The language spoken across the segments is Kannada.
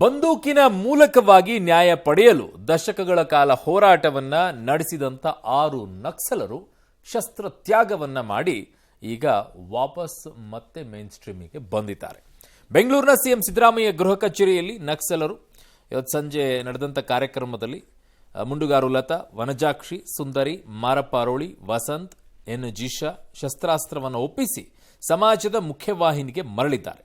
ಬಂದೂಕಿನ ಮೂಲಕವಾಗಿ ನ್ಯಾಯ ಪಡೆಯಲು ದಶಕಗಳ ಕಾಲ ಹೋರಾಟವನ್ನ ನಡೆಸಿದಂತ 6 ನಕ್ಸಲರು ಶಸ್ತ್ರ ತ್ಯಾಗವನ್ನ ಮಾಡಿ ಈಗ ವಾಪಸ್ ಮತ್ತೆ ಮೇನ್ ಸ್ಟ್ರೀಮಿಗೆ ಬಂದಿದ್ದಾರೆ. ಬೆಂಗಳೂರಿನ ಸಿಎಂ ಸಿದ್ದರಾಮಯ್ಯ ಗೃಹ ಕಚೇರಿಯಲ್ಲಿ ನಕ್ಸಲರು ಇವತ್ತು ಸಂಜೆ ನಡೆದಂತ ಕಾರ್ಯಕ್ರಮದಲ್ಲಿ ಮುಂಡುಗಾರು ಲತಾ, ವನಜಾಕ್ಷಿ, ಸುಂದರಿ, ಮಾರಪ್ಪಾರೋಳಿ, ವಸಂತ್, ಎನ್ ಜಿಶಾ ಶಸ್ತ್ರಾಸ್ತ್ರವನ್ನು ಒಪ್ಪಿಸಿ ಸಮಾಜದ ಮುಖ್ಯವಾಹಿನಿಗೆ ಮರಳಿದ್ದಾರೆ.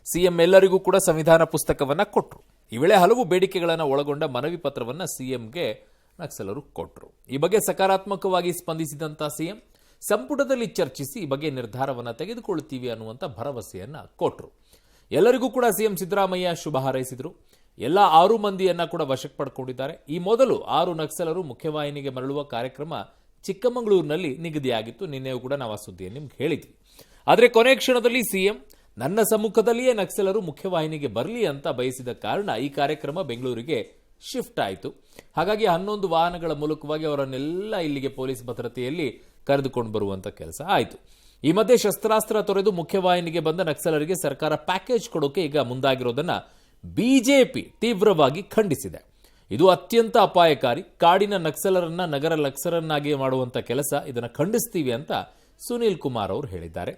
ಸಿಎಂ ಎಲ್ಲರಿಗೂ ಕೂಡ ಸಂವಿಧಾನ ಪುಸ್ತಕವನ್ನ ಕೊಟ್ಟರು. ಈ ವೇಳೆ ಹಲವು ಬೇಡಿಕೆಗಳನ್ನು ಒಳಗೊಂಡ ಮನವಿ ಪತ್ರವನ್ನ ಸಿಎಂಗೆ ನಕ್ಸಲರು ಕೊಟ್ಟರು. ಈ ಬಗ್ಗೆ ಸಕಾರಾತ್ಮಕವಾಗಿ ಸ್ಪಂದಿಸಿದಂತ ಸಿಎಂ ಸಂಪುಟದಲ್ಲಿ ಚರ್ಚಿಸಿ ಈ ಬಗ್ಗೆ ನಿರ್ಧಾರವನ್ನು ತೆಗೆದುಕೊಳ್ಳುತ್ತೀವಿ ಅನ್ನುವಂಥ ಭರವಸೆಯನ್ನ ಕೊಟ್ಟರು. ಎಲ್ಲರಿಗೂ ಕೂಡ ಸಿಎಂ ಸಿದ್ದರಾಮಯ್ಯ ಶುಭ ಹಾರೈಸಿದರು. ಎಲ್ಲ 6 ಮಂದಿಯನ್ನ ಕೂಡ ವಶಕ್ಕೆ ಪಡ್ಕೊಂಡಿದ್ದಾರೆ. ಈ ಮೊದಲು 6 ನಕ್ಸಲರು ಮುಖ್ಯವಾಹಿನಿಗೆ ಮರಳುವ ಕಾರ್ಯಕ್ರಮ ಚಿಕ್ಕಮಗಳೂರಿನಲ್ಲಿ ನಿಗದಿಯಾಗಿತ್ತು. ನಿನ್ನೆಯೂ ಕೂಡ ನಾವು ಆ ಸುದ್ದಿಯನ್ನು ನಿಮ್ಗೆ ಹೇಳಿದ್ವಿ. ಆದರೆ ಕೊನೆ ಕ್ಷಣದಲ್ಲಿ ಸಿಎಂ ನನ್ನ ಸಮ್ಮುಖದಲ್ಲಿಯೇ ನಕ್ಸಲರು ಮುಖ್ಯವಾಹಿನಿಗೆ ಬರಲಿ ಅಂತ ಬಯಸಿದ ಕಾರಣ ಈ ಕಾರ್ಯಕ್ರಮ ಬೆಂಗಳೂರಿಗೆ ಶಿಫ್ಟ್ ಆಯಿತು. ಹಾಗಾಗಿ 11 ವಾಹನಗಳ ಮೂಲಕವಾಗಿ ಅವರನ್ನೆಲ್ಲ ಇಲ್ಲಿಗೆ ಪೊಲೀಸ್ ಭದ್ರತೆಯಲ್ಲಿ ಕರೆದುಕೊಂಡು ಬರುವಂತ ಕೆಲಸ ಆಯಿತು. ಈ ಮಧ್ಯೆ ಶಸ್ತ್ರಾಸ್ತ್ರ ತೊರೆದು ಮುಖ್ಯವಾಹಿನಿಗೆ ಬಂದ ನಕ್ಸಲರಿಗೆ ಸರ್ಕಾರ ಪ್ಯಾಕೇಜ್ ಕೊಡೋಕೆ ಈಗ ಮುಂದಾಗಿರೋದನ್ನ ಬಿಜೆಪಿ ತೀವ್ರವಾಗಿ ಖಂಡಿಸಿದೆ. ಇದು ಅತ್ಯಂತ ಅಪಾಯಕಾರಿ, ಕಾಡಿನ ನಕ್ಸಲರನ್ನ ನಗರ ನಕ್ಸಲರನ್ನಾಗಿ ಮಾಡುವಂತ ಕೆಲಸ, ಇದನ್ನು ಖಂಡಿಸ್ತೀವಿ ಅಂತ ಸುನೀಲ್ ಕುಮಾರ್ ಅವರು ಹೇಳಿದ್ದಾರೆ.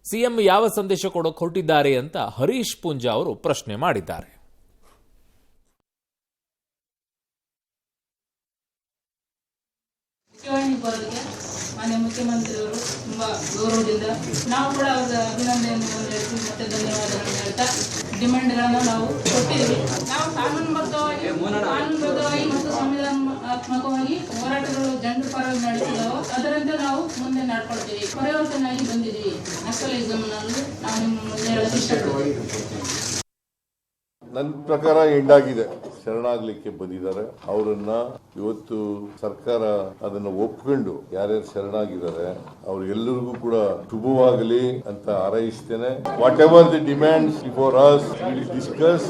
ಸಿಎಂ ಯಾವ ಸಂದೇಶ ಕೊಡೋಕೆ ಹೊರಟಿದ್ದಾರೆ ಅಂತ ಹರೀಶ್ ಪೂಂಜಾ ಅವರು ಪ್ರಶ್ನೆ ಮಾಡಿದ್ದಾರೆ. ಮಾನ್ಯ ಮುಖ್ಯಮಂತ್ರಿಯವರು ತುಂಬಾ ಗೌರವದಿಂದ ನಾವು ಕೂಡ ಅವರ ಅಭಿನಂದನೆಯನ್ನು ಹೇಳ್ತೀವಿ ಮತ್ತೆ ಧನ್ಯವಾದಗಳನ್ನು ಹೇಳ್ತಾ ಡಿಮ್ಯಾಂಡ್ಗಳನ್ನು ನಾವು ಕೊಟ್ಟಿದ್ದೀವಿ. ನಾವು ಕಾನೂನುಬದ್ಧವಾಗಿ ಮತ್ತು ಸಂವಿಧಾನಾತ್ಮಕವಾಗಿ ಹೋರಾಟಗಳು ಜನರ ಪರವಾಗಿ ನಡೆಸಿದವು, ಅದರಂತೆ ನಾವು ಮುಂದೆ ನಡ್ಕೊಳ್ತೀವಿ. ಪರಿವರ್ತನೆಯಾಗಿ ಬಂದಿದ್ದೀವಿ. ನಕ್ಸಲಿಸಂನಲ್ಲಿ ನಾವು ನಿಮ್ಮ ಮುಂದೆ ಹೇಳಲು ಇಷ್ಟಪಡ್ತೀವಿ. ನನ್ನ ಪ್ರಕಾರ ಎಂಡಾಗಿದೆ. ಶರಣಾಗ್ಲಿಕ್ಕೆ ಬಂದಿದ್ದಾರೆ. ಅವರನ್ನ ಇವತ್ತು ಸರ್ಕಾರ ಅದನ್ನ ಒಪ್ಕೊಂಡು ಯಾರ್ಯಾರು ಶರಣಾಗಿದ್ದಾರೆ ಅವ್ರಿಗೆಲ್ಲರಿಗೂ ಕೂಡ ಶುಭವಾಗಲಿ ಅಂತ ಹಾರೈಸ್ತೇನೆ. Whatever the demands before us, we will discuss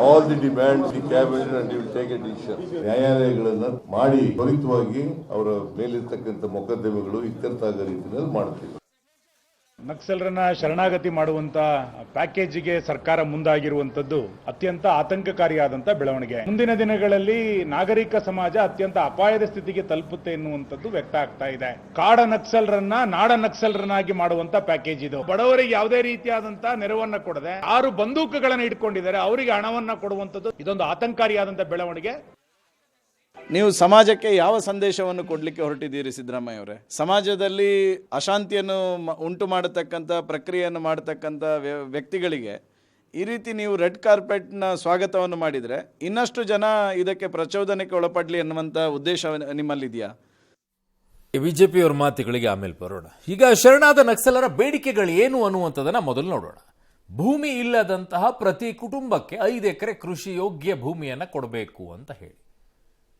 all the demands the cabinet and we will take a decision. ನ್ಯಾಯಾಲಯಗಳನ್ನ ಮಾಡಿ ತ್ವರಿತವಾಗಿ ಅವರ ಮೇಲಿರ್ತಕ್ಕಂಥ ಮೊಕದ್ದಮೆಗಳು ಇತ್ಯರ್ಥ ಆಗೋ ರೀತಿಯಲ್ಲಿ ಮಾಡ್ತೀವಿ. ನಕ್ಸಲರನ್ನ ಶರಣಾಗತಿ ಮಾಡುವಂತ ಪ್ಯಾಕೇಜ್ಗೆ ಸರ್ಕಾರ ಮುಂದಾಗಿರುವಂತದ್ದು ಅತ್ಯಂತ ಆತಂಕಕಾರಿಯಾದಂತ ಬೆಳವಣಿಗೆ. ಮುಂದಿನ ದಿನಗಳಲ್ಲಿ ನಾಗರಿಕ ಸಮಾಜ ಅತ್ಯಂತ ಅಪಾಯದ ಸ್ಥಿತಿಗೆ ತಲುಪುತ್ತೆ ಎನ್ನುವಂಥದ್ದು ವ್ಯಕ್ತ ಆಗ್ತಾ ಇದೆ. ಕಾಡ ನಕ್ಸಲರನ್ನ ನಾಡ ನಕ್ಸಲರನ್ನಾಗಿ ಮಾಡುವಂತ ಪ್ಯಾಕೇಜ್ ಇದು. ಬಡವರಿಗೆ ಯಾವುದೇ ರೀತಿಯಾದಂತಹ ನೆರವನ್ನ ಕೊಡದೆ 6 ಬಂದೂಕುಗಳನ್ನು ಇಟ್ಕೊಂಡಿದ್ದಾರೆ, ಅವರಿಗೆ ಹಣವನ್ನ ಕೊಡುವಂತದ್ದು ಇದೊಂದು ಆತಂಕಕಾರಿಯಾದಂತ ಬೆಳವಣಿಗೆ. ನೀವು ಸಮಾಜಕ್ಕೆ ಯಾವ ಸಂದೇಶವನ್ನು ಕೊಡಲಿಕ್ಕೆ ಹೊರಟಿದ್ದೀರಿ ಸಿದ್ದರಾಮಯ್ಯ ಅವರೇ? ಸಮಾಜದಲ್ಲಿ ಅಶಾಂತಿಯನ್ನು ಉಂಟು ಮಾಡತಕ್ಕಂಥ ಪ್ರಕ್ರಿಯೆಯನ್ನು ಮಾಡತಕ್ಕಂಥ ವ್ಯಕ್ತಿಗಳಿಗೆ ಈ ರೀತಿ ನೀವು ರೆಡ್ ಕಾರ್ಪೆಟ್ನ ಸ್ವಾಗತವನ್ನು ಮಾಡಿದರೆ ಇನ್ನಷ್ಟು ಜನ ಇದಕ್ಕೆ ಪ್ರಚೋದನೆಗೆ ಒಳಪಡಲಿ ಅನ್ನುವಂಥ ಉದ್ದೇಶ ನಿಮ್ಮಲ್ಲಿದೆಯಾ? ಬಿಜೆಪಿಯವರ ಮಾತುಗಳಿಗೆ ಆಮೇಲೆ ಬರೋಣ. ಈಗ ಶರಣಾದ ನಕ್ಸಲರ ಬೇಡಿಕೆಗಳು ಏನು ಅನ್ನುವಂಥದ್ದನ್ನ ಮೊದಲು ನೋಡೋಣ. ಭೂಮಿ ಇಲ್ಲದಂತಹ ಪ್ರತಿ ಕುಟುಂಬಕ್ಕೆ 5 ಎಕರೆ ಕೃಷಿ ಯೋಗ್ಯ ಭೂಮಿಯನ್ನು ಕೊಡಬೇಕು ಅಂತ ಹೇಳಿ.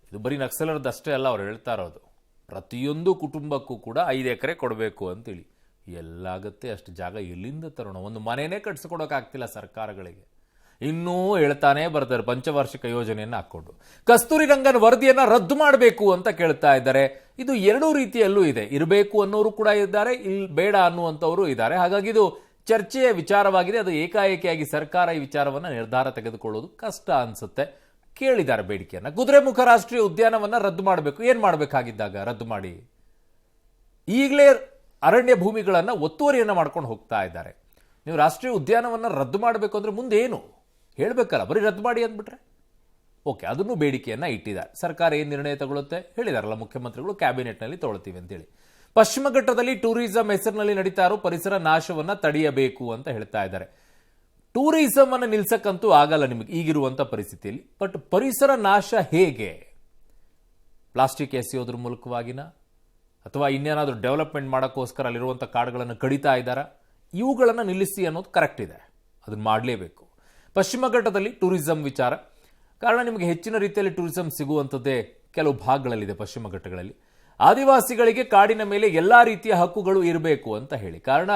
ಇದು ಬರೀ ನಕ್ಸಲರದಷ್ಟೇ ಅಲ್ಲ, ಅವ್ರು ಹೇಳ್ತಾ ಇರೋದು ಪ್ರತಿಯೊಂದು ಕುಟುಂಬಕ್ಕೂ ಕೂಡ 5 ಎಕರೆ ಕೊಡಬೇಕು ಅಂತೇಳಿ. ಎಲ್ಲಾಗತ್ತೆ ಅಷ್ಟು ಜಾಗ ಎಲ್ಲಿಂದ ತರೋಣ? ಒಂದು ಮನೆಯೇ ಕಟ್ಸ್ಕೊಡೋಕ್ಕಾಗ್ತಿಲ್ಲ ಸರ್ಕಾರಗಳಿಗೆ. ಇನ್ನೂ ಹೇಳ್ತಾನೆ ಬರ್ತಾರೆ ಪಂಚವಾರ್ಷಿಕ ಯೋಜನೆಯನ್ನು ಹಾಕ್ಕೊಂಡು. ಕಸ್ತೂರಿ ರಂಗನ್ ವರದಿಯನ್ನು ರದ್ದು ಮಾಡಬೇಕು ಅಂತ ಕೇಳ್ತಾ ಇದ್ದಾರೆ. ಇದು 2 ರೀತಿಯಲ್ಲೂ ಇದೆ. ಇರಬೇಕು ಅನ್ನೋರು ಕೂಡ ಇದ್ದಾರೆ, ಇಲ್ಲಿ ಬೇಡ ಅನ್ನುವಂಥವರು ಇದ್ದಾರೆ. ಹಾಗಾಗಿ ಇದು ಚರ್ಚೆಯ ವಿಚಾರವಾಗಿದೆ. ಅದು ಏಕಾಏಕಿಯಾಗಿ ಸರ್ಕಾರ ಈ ವಿಚಾರವನ್ನು ನಿರ್ಧಾರ ತೆಗೆದುಕೊಳ್ಳೋದು ಕಷ್ಟ ಅನ್ಸುತ್ತೆ. ಕೇಳಿದ್ದಾರೆ ಬೇಡಿಕೆಯನ್ನ. ಕುದುರೆಮುಖ ರಾಷ್ಟ್ರೀಯ ಉದ್ಯಾನವನ್ನ ರದ್ದು ಮಾಡಬೇಕು. ಏನ್ ಮಾಡಬೇಕಾಗಿದ್ದಾಗ ರದ್ದು ಮಾಡಿ ಈಗಲೇ ಅರಣ್ಯ ಭೂಮಿಗಳನ್ನ ಒತ್ತುವರಿಯನ್ನ ಮಾಡ್ಕೊಂಡು ಹೋಗ್ತಾ ಇದ್ದಾರೆ. ನೀವು ರಾಷ್ಟ್ರೀಯ ಉದ್ಯಾನವನ್ನ ರದ್ದು ಮಾಡಬೇಕು ಅಂದ್ರೆ ಮುಂದೆ ಏನು ಹೇಳ್ಬೇಕಲ್ಲ, ಬರೀ ರದ್ದು ಮಾಡಿ ಅಂದ್ಬಿಟ್ರೆ ಓಕೆ. ಅದನ್ನು ಬೇಡಿಕೆಯನ್ನ ಇಟ್ಟಿದ್ದಾರೆ. ಸರ್ಕಾರ ಏನ್ ನಿರ್ಣಯ ತಗೊಳುತ್ತೆ ಹೇಳಿದಾರಲ್ಲ ಮುಖ್ಯಮಂತ್ರಿಗಳು, ಕ್ಯಾಬಿನೆಟ್ನಲ್ಲಿ ತಗೊಳ್ತೀವಿ ಅಂತೇಳಿ. ಪಶ್ಚಿಮ ಘಟ್ಟದಲ್ಲಿ ಟೂರಿಸಂ ಹೆಸರಿನಲ್ಲಿ ನಡೀತಾ ಇರೋ ಪರಿಸರ ನಾಶವನ್ನ ತಡೆಯಬೇಕು ಅಂತ ಹೇಳ್ತಾ ಇದ್ದಾರೆ. ಟೂರಿಸಂ ಅನ್ನು ನಿಲ್ಸಕ್ಕಂತೂ ಆಗಲ್ಲ ನಿಮಗೆ ಈಗಿರುವಂಥ ಪರಿಸ್ಥಿತಿಯಲ್ಲಿ. ಬಟ್ ಪರಿಸರ ನಾಶ ಹೇಗೆ? ಪ್ಲಾಸ್ಟಿಕ್ ಎಸೆಯೋದ್ರ ಮೂಲಕವಾಗಿನ ಅಥವಾ ಇನ್ನೇನಾದರೂ ಡೆವಲಪ್ಮೆಂಟ್ ಮಾಡೋಕ್ಕೋಸ್ಕರ ಅಲ್ಲಿರುವಂಥ ಕಾಡುಗಳನ್ನು ಕಡಿತಾ ಇದ್ದಾರಾ? ಇವುಗಳನ್ನು ನಿಲ್ಲಿಸಿ ಅನ್ನೋದು ಕರೆಕ್ಟ್ ಇದೆ. ಅದನ್ನು ಮಾಡಲೇಬೇಕು. ಪಶ್ಚಿಮ ಘಟ್ಟದಲ್ಲಿ ಟೂರಿಸಂ ವಿಚಾರ ಕಾರಣ ನಿಮಗೆ ಹೆಚ್ಚಿನ ರೀತಿಯಲ್ಲಿ ಟೂರಿಸಂ ಸಿಗುವಂಥದ್ದೇ ಕೆಲವು ಭಾಗಗಳಲ್ಲಿದೆ. ಪಶ್ಚಿಮ ಘಟ್ಟಗಳಲ್ಲಿ ಆದಿವಾಸಿಗಳಿಗೆ ಕಾಡಿನ ಮೇಲೆ ಎಲ್ಲ ರೀತಿಯ ಹಕ್ಕುಗಳು ಇರಬೇಕು ಅಂತ ಹೇಳಿ. ಕಾರಣ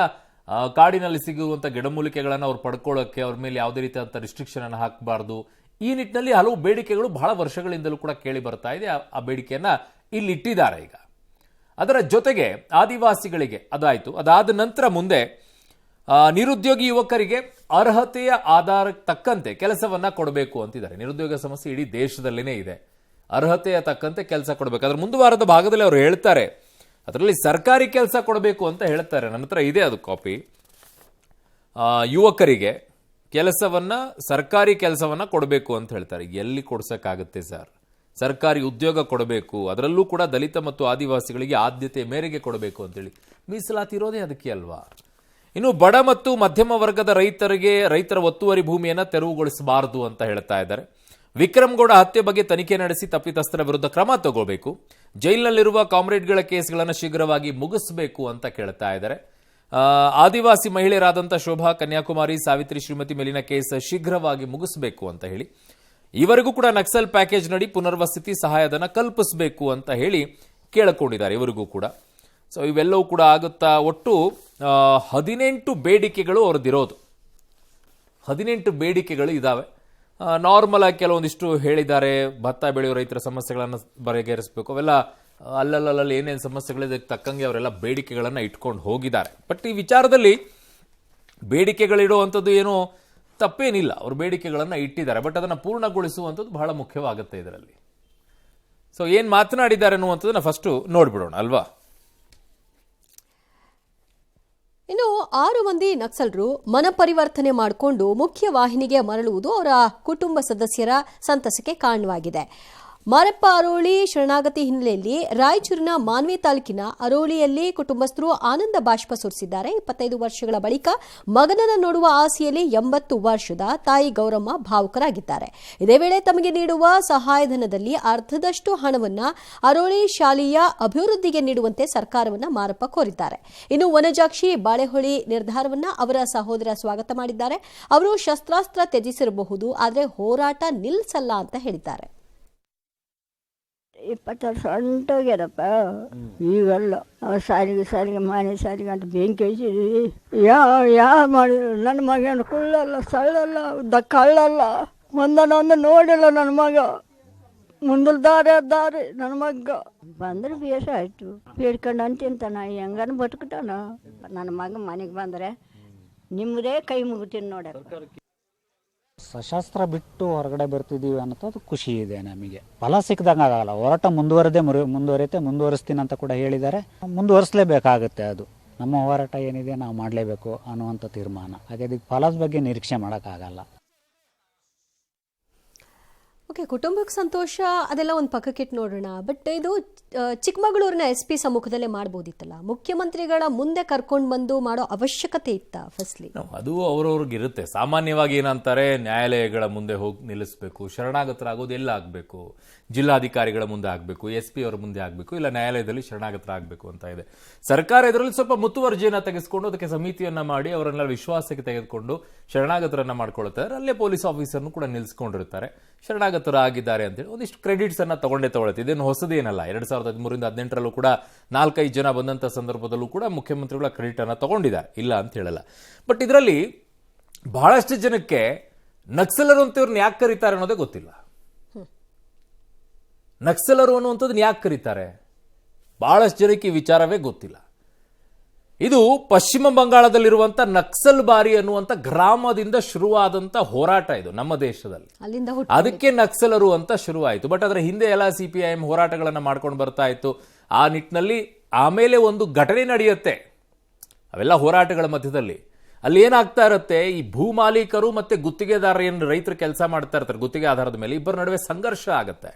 ಕಾಡಿನಲ್ಲಿ ಸಿಗುವಂಥ ಗಿಡಮೂಲಿಕೆಗಳನ್ನು ಅವ್ರು ಪಡ್ಕೊಳ್ಳೋಕ್ಕೆ ಅವ್ರ ಮೇಲೆ ಯಾವುದೇ ರೀತಿಯಾದಂಥ ರಿಸ್ಟ್ರಿಕ್ಷನ್ ಅನ್ನು ಹಾಕಬಾರ್ದು. ಈ ನಿಟ್ಟಿನಲ್ಲಿ ಹಲವು ಬೇಡಿಕೆಗಳು ಬಹಳ ವರ್ಷಗಳಿಂದಲೂ ಕೂಡ ಕೇಳಿ ಬರ್ತಾ ಇದೆ. ಆ ಬೇಡಿಕೆಯನ್ನ ಇಲ್ಲಿ ಇಟ್ಟಿದ್ದಾರೆ. ಈಗ ಅದರ ಜೊತೆಗೆ ಆದಿವಾಸಿಗಳಿಗೆ ಅದಾಯಿತು. ಅದಾದ ನಂತರ ಮುಂದೆ ನಿರುದ್ಯೋಗಿ ಯುವಕರಿಗೆ ಅರ್ಹತೆಯ ಆಧಾರಕ್ಕೆ ತಕ್ಕಂತೆ ಕೆಲಸವನ್ನ ಕೊಡಬೇಕು ಅಂತಿದ್ದಾರೆ. ನಿರುದ್ಯೋಗ ಸಮಸ್ಯೆ ಇಡೀ ದೇಶದಲ್ಲೇನೇ ಇದೆ. ಅರ್ಹತೆಯ ತಕ್ಕಂತೆ ಕೆಲಸ ಕೊಡಬೇಕು. ಅದ್ರ ಮುಂದುವಾರದ ಭಾಗದಲ್ಲಿ ಅವರು ಹೇಳ್ತಾರೆ, ಅದರಲ್ಲಿ ಸರ್ಕಾರಿ ಕೆಲಸ ಕೊಡಬೇಕು ಅಂತ ಹೇಳ್ತಾರೆ. ನನ್ನ ಹತ್ರ ಇದೆ ಅದು ಕಾಪಿ. ಯುವಕರಿಗೆ ಕೆಲಸವನ್ನ, ಸರ್ಕಾರಿ ಕೆಲಸವನ್ನ ಕೊಡಬೇಕು ಅಂತ ಹೇಳ್ತಾರೆ. ಎಲ್ಲಿ ಕೊಡ್ಸಕ್ಕಾಗುತ್ತೆ ಸರ್? ಸರ್ಕಾರಿ ಉದ್ಯೋಗ ಕೊಡಬೇಕು, ಅದರಲ್ಲೂ ಕೂಡ ದಲಿತ ಮತ್ತು ಆದಿವಾಸಿಗಳಿಗೆ ಆದ್ಯತೆ ಮೇರೆಗೆ ಕೊಡಬೇಕು ಅಂತೇಳಿ. ಮೀಸಲಾತಿ ಇರೋದೇ ಅದಕ್ಕೆ ಅಲ್ವಾ? ಇನ್ನು ಬಡ ಮತ್ತು ಮಧ್ಯಮ ವರ್ಗದ ರೈತರ ಒತ್ತುವರಿ ಭೂಮಿಯನ್ನು ತೆರವುಗೊಳಿಸಬಾರದು ಅಂತ ಹೇಳ್ತಾ ಇದ್ದಾರೆ. ವಿಕ್ರಮ್ ಗೌಡ ಹತ್ಯೆ ಬಗ್ಗೆ ತನಿಖೆ ನಡೆಸಿ ತಪ್ಪಿತಸ್ಥರ ವಿರುದ್ಧ ಕ್ರಮ ತಗೋಬೇಕು. ಜೈಲಿನಲ್ಲಿರುವ ಕಾಮ್ರೇಡ್ಗಳ ಕೇಸ್ಗಳನ್ನು ಶೀಘ್ರವಾಗಿ ಮುಗಿಸಬೇಕು ಅಂತ ಕೇಳ್ತಾ ಇದ್ದಾರೆ. ಆದಿವಾಸಿ ಮಹಿಳೆಯರಾದಂಥ ಶೋಭಾ, ಕನ್ಯಾಕುಮಾರಿ, ಸಾವಿತ್ರಿ, ಶ್ರೀಮತಿ ಮೇಲಿನ ಕೇಸ್ ಶೀಘ್ರವಾಗಿ ಮುಗಿಸಬೇಕು ಅಂತ ಹೇಳಿ, ಇವರಿಗೂ ಕೂಡ ನಕ್ಸಲ್ ಪ್ಯಾಕೇಜ್ ನಡಿ ಪುನರ್ವಸತಿ ಸಹಾಯಧನ ಕಲ್ಪಿಸಬೇಕು ಅಂತ ಹೇಳಿ ಕೇಳಿಕೊಂಡಿದ್ದಾರೆ. ಇವರಿಗೂ ಕೂಡ. ಸೊ ಇವೆಲ್ಲವೂ ಕೂಡ ಆಗುತ್ತಾ. ಒಟ್ಟು 18 ಬೇಡಿಕೆಗಳು ಅವ್ರದ್ದಿರೋದು. 18 ಬೇಡಿಕೆಗಳು ಇದ್ದಾವೆ. ನಾರ್ಮಲ್ ಆಗಿ ಕೆಲವೊಂದಿಷ್ಟು ಹೇಳಿದ್ದಾರೆ. ಭತ್ತ ಬೆಳೆಯೋ ರೈತರ ಸಮಸ್ಯೆಗಳನ್ನು ಬಗೆಹರಿಸಬೇಕು, ಅವೆಲ್ಲ ಅಲ್ಲಲ್ಲಿ ಏನೇನು ಸಮಸ್ಯೆಗಳಿದೆ ತಕ್ಕಂಗೆ ಅವರೆಲ್ಲ ಬೇಡಿಕೆಗಳನ್ನು ಇಟ್ಕೊಂಡು ಹೋಗಿದ್ದಾರೆ. ಬಟ್ ಈ ವಿಚಾರದಲ್ಲಿ ಬೇಡಿಕೆಗಳಿಡುವಂಥದ್ದು ಏನೋ ತಪ್ಪೇನಿಲ್ಲ. ಅವರು ಬೇಡಿಕೆಗಳನ್ನು ಇಟ್ಟಿದ್ದಾರೆ. ಬಟ್ ಅದನ್ನು ಪೂರ್ಣಗೊಳಿಸುವಂಥದ್ದು ಬಹಳ ಮುಖ್ಯವಾಗುತ್ತೆ ಇದರಲ್ಲಿ. ಸೊ ಏನು ಮಾತನಾಡಿದ್ದಾರೆ ಅನ್ನುವಂಥದ್ದನ್ನ ಫಸ್ಟು ನೋಡ್ಬಿಡೋಣ ಅಲ್ವಾ? ಇನ್ನು 6 ಮಂದಿ ನಕ್ಸಲರು ಮನಪರಿವರ್ತನೆ ಮಾಡಿಕೊಂಡು ಮುಖ್ಯ ವಾಹಿನಿಗೆ ಮರಳುವುದು ಅವರ ಕುಟುಂಬ ಸದಸ್ಯರ ಸಂತಸಕ್ಕೆ ಕಾರಣವಾಗಿದೆ. ಮಾರಪ್ಪ ಅರೋಳಿ ಶರಣಾಗತಿ ಹಿನ್ನೆಲೆಯಲ್ಲಿ ರಾಯಚೂರಿನ ಮಾನ್ವಿ ತಾಲೂಕಿನ ಅರೋಳಿಯಲ್ಲಿ ಕುಟುಂಬಸ್ಥರು ಆನಂದ ಬಾಷ್ಪ ಸುರಿಸಿದ್ದಾರೆ. 25 ವರ್ಷಗಳ ಬಳಿಕ ಮಗನನ್ನು ನೋಡುವ ಆಸೆಯಲ್ಲಿ 80 ವರ್ಷದ ತಾಯಿ ಗೌರಮ್ಮ ಭಾವುಕರಾಗಿದ್ದಾರೆ. ಇದೇ ವೇಳೆ ತಮಗೆ ನೀಡುವ ಸಹಾಯಧನದಲ್ಲಿ ಅರ್ಧದಷ್ಟು ಹಣವನ್ನು ಅರೋಳಿ ಶಾಲೆಯ ಅಭಿವೃದ್ಧಿಗೆ ನೀಡುವಂತೆ ಸರ್ಕಾರವನ್ನು ಮಾರಪ್ಪ ಕೋರಿದ್ದಾರೆ. ಇನ್ನು ವನಜಾಕ್ಷಿ ಬಾಳೆಹೊಳಿ ನಿರ್ಧಾರವನ್ನು ಅವರ ಸಹೋದರ ಸ್ವಾಗತ ಮಾಡಿದ್ದಾರೆ. ಅವರು ಶಸ್ತ್ರಾಸ್ತ್ರ ತ್ಯಜಿಸಿರಬಹುದು, ಆದರೆ ಹೋರಾಟ ನಿಲ್ಲಿಸಲ್ಲ ಅಂತ ಹೇಳಿದ್ದಾರೆ. 20 ವರ್ಷ ಹೊಂಟೋಗ್ಯಾರಪ್ಪ. ಈಗಲ್ಲ ಸಾರಿಗೆ ಮನೆ ಸಾರಿಗೆ ಅಂತ ಬೆಂಕಿ ಹಚ್ಚಿದ್ವಿ. ಯಾವ ಮಾಡಿದ್ರು ನನ್ನ ಮಗನ ಕುಳ್ಳಲ್ಲ, ಸಳ್ಳಲ್ಲ, ಕಳ್ಳಲ್ಲ, ಒಂದನ್ನೊಂದು ನೋಡಿಲ್ಲ ನನ್ನ ಮಗ. ಮುಂದಲ್ ದಾರಿ ನನ್ನ ಮಗ ಬಂದ್ರೆ ಬೇಷ ಆಯ್ತು. ಬೇಡ್ಕೊಂಡು ಅಂತಿಂತಾನ, ಹೆಂಗನ ಬದುಕ್ತಾನ. ನನ್ನ ಮಗ ಮನೆಗೆ ಬಂದರೆ ನಿಮ್ಮದೇ ಕೈ ಮುಗಿತೀನಿ ನೋಡ. ಸಶಸ್ತ್ರ ಬಿಟ್ಟು ಹೊರಗಡೆ ಬರ್ತಿದ್ದೀವಿ ಅನ್ನೋದು ಖುಷಿ ಇದೆ ನಮಗೆ. ಫಲ ಸಿಕ್ಕದಂಗೆ ಆಗಲ್ಲ. ಹೋರಾಟ ಮುಂದುವರಿಸ್ತೀನಿ ಅಂತ ಕೂಡ ಹೇಳಿದ್ದಾರೆ. ಮುಂದುವರಿಸಲೇಬೇಕಾಗುತ್ತೆ. ಅದು ನಮ್ಮ ಹೋರಾಟ ಏನಿದೆ ನಾವು ಮಾಡಲೇಬೇಕು ಅನ್ನುವಂಥ ತೀರ್ಮಾನ. ಹಾಗೆ ಇದಕ್ಕೆ ಫಲದ ಬಗ್ಗೆ ನಿರೀಕ್ಷೆ ಮಾಡೋಕ್ಕಾಗಲ್ಲ. ಓಕೆ, ಕುಟುಂಬಕ್ಕೆ ಸಂತೋಷ ಅದೆಲ್ಲ ಒಂದು ಪಕ್ಕಕ್ಕಿಟ್ಟು ನೋಡೋಣ. ಬಟ್ ಇದು ಚಿಕ್ಕಮಗಳೂರಿನ SP ಸಮ್ಮುಖದಲ್ಲೇ ಮಾಡ್ಬೋದಿತ್ತಲ್ಲ. ಮುಖ್ಯಮಂತ್ರಿಗಳ ಮುಂದೆ ಕರ್ಕೊಂಡು ಬಂದು ಮಾಡೋ ಅವಶ್ಯಕತೆ ಇತ್ತ ಫಸ್ಟ್ಲಿ? ಅದು ಅವ್ರವ್ರಿಗಿರುತ್ತೆ. ಸಾಮಾನ್ಯವಾಗಿ ಏನಂತಾರೆ, ನ್ಯಾಯಾಲಯಗಳ ಮುಂದೆ ಹೋಗಿ ನಿಲ್ಲಿಸಬೇಕು, ಶರಣಾಗತರಾಗೋದು ಎಲ್ಲ ಆಗಬೇಕು, ಜಿಲ್ಲಾಧಿಕಾರಿಗಳ ಮುಂದೆ ಆಗಬೇಕು, SP ಅವರ ಮುಂದೆ ಆಗಬೇಕು, ಇಲ್ಲ ನ್ಯಾಯಾಲಯದಲ್ಲಿ ಶರಣಾಗತರಾಗಬೇಕು ಅಂತ ಇದೆ. ಸರ್ಕಾರ ಇದರಲ್ಲಿ ಸ್ವಲ್ಪ ಮುತುವರ್ಜಿಯನ್ನು ತೆಗೆದುಕೊಂಡು ಅದಕ್ಕೆ ಸಮಿತಿಯನ್ನ ಮಾಡಿ ಅವರನ್ನೆಲ್ಲ ವಿಶ್ವಾಸಕ್ಕೆ ತೆಗೆದುಕೊಂಡು ಶರಣಾಗತರನ್ನ ಮಾಡ್ಕೊಳ್ತಾರೆ. ಅಲ್ಲೇ ಪೊಲೀಸ್ ಆಫೀಸರ್ನು ಕೂಡ ನಿಲ್ಲಿಸ್ಕೊಂಡಿರ್ತಾರೆ. ಶರಣಾಗತರಾಗಿದ್ದಾರೆ ಅಂತೇಳಿ ಒಂದಿಷ್ಟು ಕ್ರೆಡಿಟ್ಸ್ ಅನ್ನ ತಗೊಳ್ಳುತ್ತೆ. ಇದೇನು ಹೊಸದೇನಲ್ಲ. 2013ರಿಂದ 18ರಲ್ಲೂ ಕೂಡ 4-5 ಜನ ಬಂದಂತ ಸಂದರ್ಭದಲ್ಲೂ ಕೂಡ ಮುಖ್ಯಮಂತ್ರಿಗಳ ಕ್ರೆಡಿಟ್ ಅನ್ನ ತಗೊಂಡಿದ್ದಾರೆ, ಇಲ್ಲ ಅಂತ ಹೇಳಲ್ಲ. ಬಟ್ ಇದರಲ್ಲಿ ಬಹಳಷ್ಟು ಜನಕ್ಕೆ ನಕ್ಸಲರು ಅಂತ ಇವ್ರನ್ನ ಯಾಕೆ ಕರೀತಾರೆ ಅನ್ನೋದೇ ಗೊತ್ತಿಲ್ಲ. ನಕ್ಸಲರು ಅನ್ನುವಂಥದ್ದನ್ನ ಯಾಕೆ ಕರೀತಾರೆ ಬಹಳಷ್ಟು ಜನಕ್ಕೆ ಈ ವಿಚಾರವೇ ಗೊತ್ತಿಲ್ಲ. ಇದು ಪಶ್ಚಿಮ ಬಂಗಾಳದಲ್ಲಿರುವಂತ ನಕ್ಸಲ್ ಬಾರಿ ಅನ್ನುವಂಥ ಗ್ರಾಮದಿಂದ ಶುರುವಾದಂತ ಹೋರಾಟ ಇದು ನಮ್ಮ ದೇಶದಲ್ಲಿ. ಅದಕ್ಕೆ ನಕ್ಸಲರು ಅಂತ ಶುರುವಾಯಿತು. ಬಟ್ ಅದರ ಹಿಂದೆ ಎಲ್ಲ CPIM ಹೋರಾಟಗಳನ್ನ ಮಾಡ್ಕೊಂಡು ಬರ್ತಾ ಇತ್ತು. ಆ ನಿಟ್ಟಿನಲ್ಲಿ ಆಮೇಲೆ ಒಂದು ಘಟನೆ ನಡೆಯುತ್ತೆ ಅವೆಲ್ಲ ಹೋರಾಟಗಳ ಮಧ್ಯದಲ್ಲಿ. ಅಲ್ಲಿ ಏನಾಗ್ತಾ ಇರುತ್ತೆ, ಈ ಭೂ ಮಾಲೀಕರು ಮತ್ತೆ ಗುತ್ತಿಗೆದಾರರು ಏನು ರೈತರು ಕೆಲಸ ಮಾಡ್ತಾ ಇರ್ತಾರೆ ಗುತ್ತಿಗೆ ಆಧಾರದ ಮೇಲೆ, ಇಬ್ಬರ ನಡುವೆ ಸಂಘರ್ಷ ಆಗುತ್ತೆ.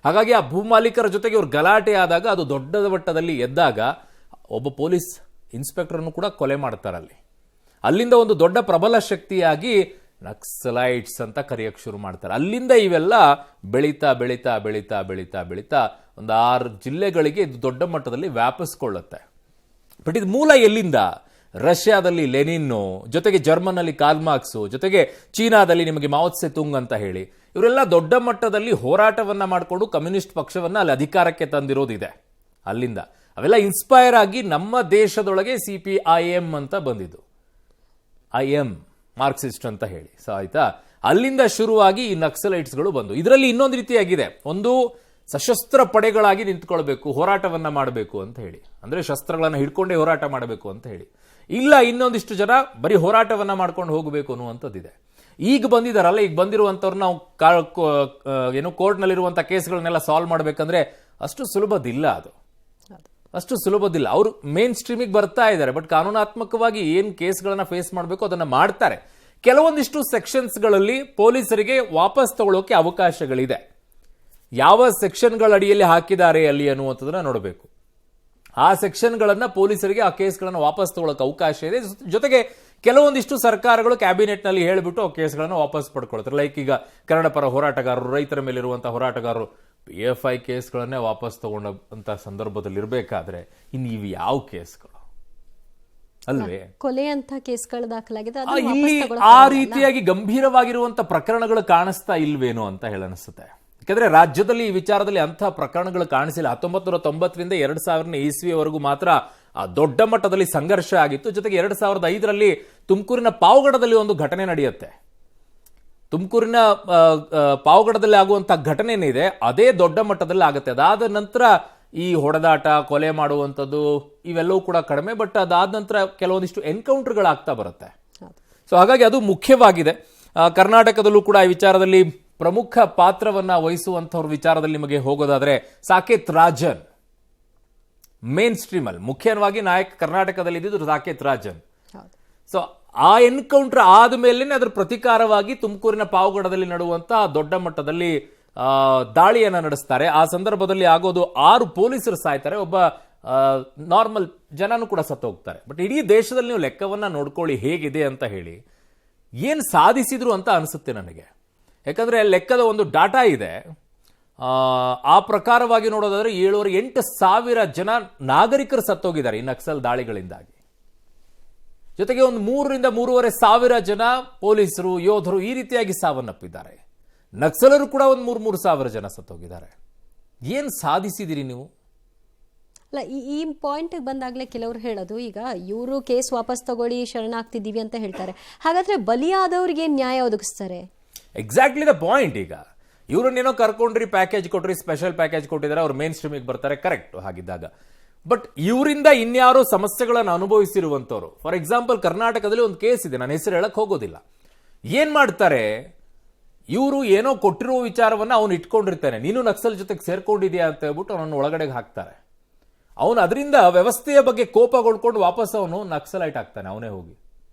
ಹಾಗಾಗಿ ಆ ಭೂ ಮಾಲೀಕರ ಜೊತೆಗೆ ಇವ್ರು ಗಲಾಟೆ ಆದಾಗ, ಅದು ದೊಡ್ಡ ಮಟ್ಟದಲ್ಲಿ ಎದ್ದಾಗ ಒಬ್ಬ ಪೊಲೀಸ್ ಇನ್ಸ್ಪೆಕ್ಟರ್ನು ಕೂಡ ಕೊಲೆ ಮಾಡ್ತಾರಲ್ಲಿ. ಅಲ್ಲಿಂದ ಒಂದು ದೊಡ್ಡ ಪ್ರಬಲ ಶಕ್ತಿಯಾಗಿ ನಕ್ಸಲೈಟ್ಸ್ ಅಂತ ಕರೆಯಕ್ಕೆ ಶುರು ಮಾಡ್ತಾರೆ. ಅಲ್ಲಿಂದ ಇವೆಲ್ಲ ಬೆಳೀತಾ ಬೆಳೀತಾ ಬೆಳೀತಾ ಬೆಳೀತಾ ಬೆಳೀತಾ ಒಂದು 6 ಜಿಲ್ಲೆಗಳಿಗೆ ಇದು ದೊಡ್ಡ ಮಟ್ಟದಲ್ಲಿ ವ್ಯಾಪಿಸ್ಕೊಳ್ಳುತ್ತೆ. ಬಟ್ ಇದು ಮೂಲ ಎಲ್ಲಿಂದ? ರಷ್ಯಾದಲ್ಲಿ ಲೆನಿನ್ನು, ಜೊತೆಗೆ ಜರ್ಮನ್ನಲ್ಲಿ ಕಾರ್ಲ್ ಮಾರ್ಕ್ಸು, ಜೊತೆಗೆ ಚೀನಾದಲ್ಲಿ ನಿಮಗೆ ಮಾವೋ ಸೆ ತುಂಗ್ ಅಂತ ಹೇಳಿ ಇವರೆಲ್ಲ ದೊಡ್ಡ ಮಟ್ಟದಲ್ಲಿ ಹೋರಾಟವನ್ನ ಮಾಡಿಕೊಂಡು ಕಮ್ಯುನಿಸ್ಟ್ ಪಕ್ಷವನ್ನ ಅಲ್ಲಿ ಅಧಿಕಾರಕ್ಕೆ ತಂದಿರೋದಿದೆ. ಅಲ್ಲಿಂದ ಅವೆಲ್ಲ ಇನ್ಸ್ಪೈರ್ ಆಗಿ ನಮ್ಮ ದೇಶದೊಳಗೆ CPIM ಅಂತ ಬಂದಿದ್ದು. IM ಮಾರ್ಕ್ಸಿಸ್ಟ್ ಅಂತ ಹೇಳಿ. ಸೊ ಆಯ್ತಾ, ಅಲ್ಲಿಂದ ಶುರುವಾಗಿ ಈ ನಕ್ಸಲೈಟ್ಸ್ಗಳು ಬಂದು. ಇದರಲ್ಲಿ ಇನ್ನೊಂದು ರೀತಿಯಾಗಿದೆ. ಒಂದು ಸಶಸ್ತ್ರ ಪಡೆಗಳಾಗಿ ನಿಂತ್ಕೊಳ್ಬೇಕು, ಹೋರಾಟವನ್ನ ಮಾಡಬೇಕು ಅಂತ ಹೇಳಿ, ಅಂದ್ರೆ ಶಸ್ತ್ರಗಳನ್ನ ಹಿಡ್ಕೊಂಡೇ ಹೋರಾಟ ಮಾಡಬೇಕು ಅಂತ ಹೇಳಿ. ಇಲ್ಲ ಇನ್ನೊಂದಿಷ್ಟು ಜನ ಬರೀ ಹೋರಾಟವನ್ನ ಮಾಡ್ಕೊಂಡು ಹೋಗಬೇಕು ಅನ್ನುವಂಥದ್ದಿದೆ. ಈಗ ಬಂದಿದ್ದಾರಲ್ಲ, ಈಗ ಬಂದಿರುವಂಥವ್ರು ನಾವು ಏನು ಕೋರ್ಟ್ನಲ್ಲಿರುವಂಥ ಕೇಸ್ಗಳನ್ನೆಲ್ಲ ಸಾಲ್ವ್ ಮಾಡಬೇಕಂದ್ರೆ ಅಷ್ಟು ಸುಲಭದಿಲ್ಲ. ಅದು ಅಷ್ಟು ಸುಲಭದಿಲ್ಲ. ಅವರು ಮೇನ್ ಸ್ಟ್ರೀಮಿಗೆ ಬರ್ತಾ ಇದ್ದಾರೆ, ಬಟ್ ಕಾನೂನಾತ್ಮಕವಾಗಿ ಏನು ಕೇಸ್ಗಳನ್ನ ಫೇಸ್ ಮಾಡಬೇಕು ಅದನ್ನ ಮಾಡ್ತಾರೆ. ಕೆಲವೊಂದಿಷ್ಟು ಸೆಕ್ಷನ್ಸ್ಗಳಲ್ಲಿ ಪೊಲೀಸರಿಗೆ ವಾಪಸ್ ತಗೊಳ್ಳೋಕೆ ಅವಕಾಶಗಳಿದೆ. ಯಾವ ಸೆಕ್ಷನ್ಗಳ ಅಡಿಯಲ್ಲಿ ಹಾಕಿದ್ದಾರೆ ಅಲ್ಲಿ ಅನ್ನುವಂಥದ್ದನ್ನ ನೋಡಬೇಕು. ಆ ಸೆಕ್ಷನ್ಗಳನ್ನ ಪೊಲೀಸರಿಗೆ ಆ ಕೇಸ್ಗಳನ್ನು ವಾಪಸ್ ತಗೊಳ್ಳೋಕೆ ಅವಕಾಶ ಇದೆ. ಜೊತೆಗೆ ಕೆಲವೊಂದಿಷ್ಟು ಸರ್ಕಾರಗಳು ಕ್ಯಾಬಿನೆಟ್ನಲ್ಲಿ ಹೇಳಿಬಿಟ್ಟು ಆ ಕೇಸ್ಗಳನ್ನು ವಾಪಸ್ ಪಡ್ಕೊಳ್ತಾರೆ. ಲೈಕ್ ಈಗ ಕನ್ನಡ ಪರ ಹೋರಾಟಗಾರರು, ರೈತರ ಮೇಲಿರುವಂತಹ ಹೋರಾಟಗಾರರು PFI ಕೇಸ್ಗಳನ್ನೇ ವಾಪಸ್ ತಗೊಂಡಂತ ಸಂದರ್ಭದಲ್ಲಿ ಇರಬೇಕಾದ್ರೆ ಇನ್ನು ಇವು ಯಾವ ಕೇಸ್ಗಳು ಅಲ್ವೇ? ಕೊಲೆ ಅಂತ ಕೇಸ್ಗಳು ದಾಖಲಾಗಿದೆ. ಇಲ್ಲಿ ಆ ರೀತಿಯಾಗಿ ಗಂಭೀರವಾಗಿರುವಂತ ಪ್ರಕರಣಗಳು ಕಾಣಿಸ್ತಾ ಇಲ್ವೇನೋ ಅಂತ ಹೇಳನಿಸುತ್ತೆ. ಯಾಕಂದ್ರೆ ರಾಜ್ಯದಲ್ಲಿ ಈ ವಿಚಾರದಲ್ಲಿ ಅಂತಹ ಪ್ರಕರಣಗಳು ಕಾಣಿಸಿಲ್ಲ. 1990ರಿಂದ 2000 ಇಸ್ವಿಯವರೆಗೂ ಮಾತ್ರ ದೊಡ್ಡ ಮಟ್ಟದಲ್ಲಿ ಸಂಘರ್ಷ ಆಗಿತ್ತು. ಜೊತೆಗೆ 2005ರಲ್ಲಿ ತುಮಕೂರಿನ ಪಾವಗಡದಲ್ಲಿ ಒಂದು ಘಟನೆ ನಡೆಯುತ್ತೆ. ತುಮಕೂರಿನ ಪಾವಗಡದಲ್ಲಿ ಆಗುವಂತಹ ಘಟನೆ ಏನಿದೆ ಅದೇ ದೊಡ್ಡ ಮಟ್ಟದಲ್ಲಿ ಆಗುತ್ತೆ. ಅದಾದ ನಂತರ ಈ ಹೊಡೆದಾಟ, ಕೊಲೆ ಮಾಡುವಂಥದ್ದು ಇವೆಲ್ಲವೂ ಕೂಡ ಕಡಿಮೆ. ಬಟ್ ಅದಾದ ನಂತರ ಕೆಲವೊಂದಿಷ್ಟು ಎನ್ಕೌಂಟರ್ಗಳಾಗ್ತಾ ಬರುತ್ತೆ. ಸೊ ಹಾಗಾಗಿ ಅದು ಮುಖ್ಯವಾಗಿದೆ. ಕರ್ನಾಟಕದಲ್ಲೂ ಕೂಡ ಈ ವಿಚಾರದಲ್ಲಿ ಪ್ರಮುಖ ಪಾತ್ರವನ್ನ ವಹಿಸುವಂಥವ್ರ ವಿಚಾರದಲ್ಲಿ ನಿಮಗೆ ಹೋಗೋದಾದ್ರೆ ಸಾಕೇತ್ ರಾಜನ್ ಮೇನ್ ಸ್ಟ್ರೀಮ್ ಅಲ್ಲಿ ಮುಖ್ಯವಾಗಿ ನಾಯಕ ಕರ್ನಾಟಕದಲ್ಲಿ ಇದ್ದಿದ್ದು ಸಾಕೇತ್ ರಾಜನ್. ಸೊ ಆ ಎನ್ಕೌಂಟರ್ ಆದ್ಮೇಲೆ ಅದರ ಪ್ರತಿಕಾರವಾಗಿ ತುಮಕೂರಿನ ಪಾವಗಡದಲ್ಲಿ ನಡೆಯುವಂತಹ ದೊಡ್ಡ ಮಟ್ಟದಲ್ಲಿ ದಾಳಿಯನ್ನ ನಡೆಸ್ತಾರೆ. ಆ ಸಂದರ್ಭದಲ್ಲಿ ಆಗೋದು 6 ಪೊಲೀಸರು ಸಾಯ್ತಾರೆ, ಒಬ್ಬ ನಾರ್ಮಲ್ ಜನನು ಕೂಡ ಸತ್ತು ಹೋಗ್ತಾರೆ. ಬಟ್ ಇಡೀ ದೇಶದಲ್ಲಿ ನೀವು ಲೆಕ್ಕವನ್ನ ನೋಡ್ಕೊಳ್ಳಿ ಹೇಗಿದೆ ಅಂತ ಹೇಳಿ, ಏನ್ ಸಾಧಿಸಿದ್ರು ಅಂತ ಅನಿಸುತ್ತೆ ನನಗೆ. ಯಾಕಂದ್ರೆ ಲೆಕ್ಕದ ಒಂದು ಡಾಟಾ ಇದೆ. ಆ ಪ್ರಕಾರವಾಗಿ ನೋಡೋದಾದ್ರೆ 7,800 ಜನ ನಾಗರಿಕರು ಸತ್ತೋಗಿದ್ದಾರೆ ಈ ನಕ್ಸಲ್ ದಾಳಿಗಳಿಂದಾಗಿ. ಜೊತೆಗೆ ಒಂದು 3,000 to 3,500 ಜನ ಪೊಲೀಸರು, ಯೋಧರು ಈ ರೀತಿಯಾಗಿ ಸಾವನ್ನಪ್ಪಿದ್ದಾರೆ. ನಕ್ಸಲರು ಕೂಡ ಒಂದು 3,000 ಜನ ಸತ್ತೋಗಿದ್ದಾರೆ. ಏನ್ ಸಾಧಿಸಿದಿರಿ ನೀವು? ಅಲ್ಲ, ಈ ಪಾಯಿಂಟ್ ಬಂದಾಗಲೇ ಕೆಲವರು ಹೇಳೋದು, ಈಗ ಇವರು ಕೇಸ್ ವಾಪಸ್ ತಗೊಳ್ಳಿ ಶರಣಾಗ್ತಿದ್ದೀವಿ ಅಂತ ಹೇಳ್ತಾರೆ, ಹಾಗಾದ್ರೆ ಬಲಿಯಾದವ್ರಿಗೆ ನ್ಯಾಯ ಒದಗಿಸ್ತಾರೆ? Exactly the point. ಈಗ ಇವ್ರನ್ನೇನೋ ಕರ್ಕೊಂಡ್ರಿ, ಪ್ಯಾಕೇಜ್ ಕೊಟ್ರಿ, ಸ್ಪೆಷಲ್ ಪ್ಯಾಕೇಜ್ ಕೊಟ್ಟಿದ್ದಾರೆ, ಅವ್ರು ಮೇನ್ ಸ್ಟ್ರೀಮಿಗೆ ಬರ್ತಾರೆ, ಕರೆಕ್ಟ್. ಹಾಗಿದ್ದಾಗ ಬಟ್ ಇವರಿಂದ ಇನ್ಯಾರೋ ಸಮಸ್ಯೆಗಳನ್ನು ಅನುಭವಿಸಿರುವಂತವ್ರು, ಫಾರ್ ಎಕ್ಸಾಂಪಲ್ ಕರ್ನಾಟಕದಲ್ಲಿ ಒಂದು ಕೇಸ್ ಇದೆ, ನಾನು ಹೆಸರು ಹೇಳಕ್ ಹೋಗೋದಿಲ್ಲ. ಏನ್ ಮಾಡ್ತಾರೆ ಇವರು, ಏನೋ ಕೊಟ್ಟಿರುವ ವಿಚಾರವನ್ನ ಅವನು ಇಟ್ಕೊಂಡಿರ್ತಾನೆ, ನೀನು ನಕ್ಸಲ್ ಜೊತೆಗೆ ಸೇರ್ಕೊಂಡಿದ್ಯಾ ಅಂತ ಹೇಳ್ಬಿಟ್ಟು ಅವನನ್ನು ಒಳಗಡೆಗೆ ಹಾಕ್ತಾರೆ. ಅವನು ಅದರಿಂದ ವ್ಯವಸ್ಥೆಯ ಬಗ್ಗೆ ಕೋಪಗೊಳ್ಕೊಂಡು ವಾಪಸ್ ಅವನು ನಕ್ಸಲೈಟ್ ಆಗ್ತಾನೆ ಅವನೇ ಹೋಗಿ.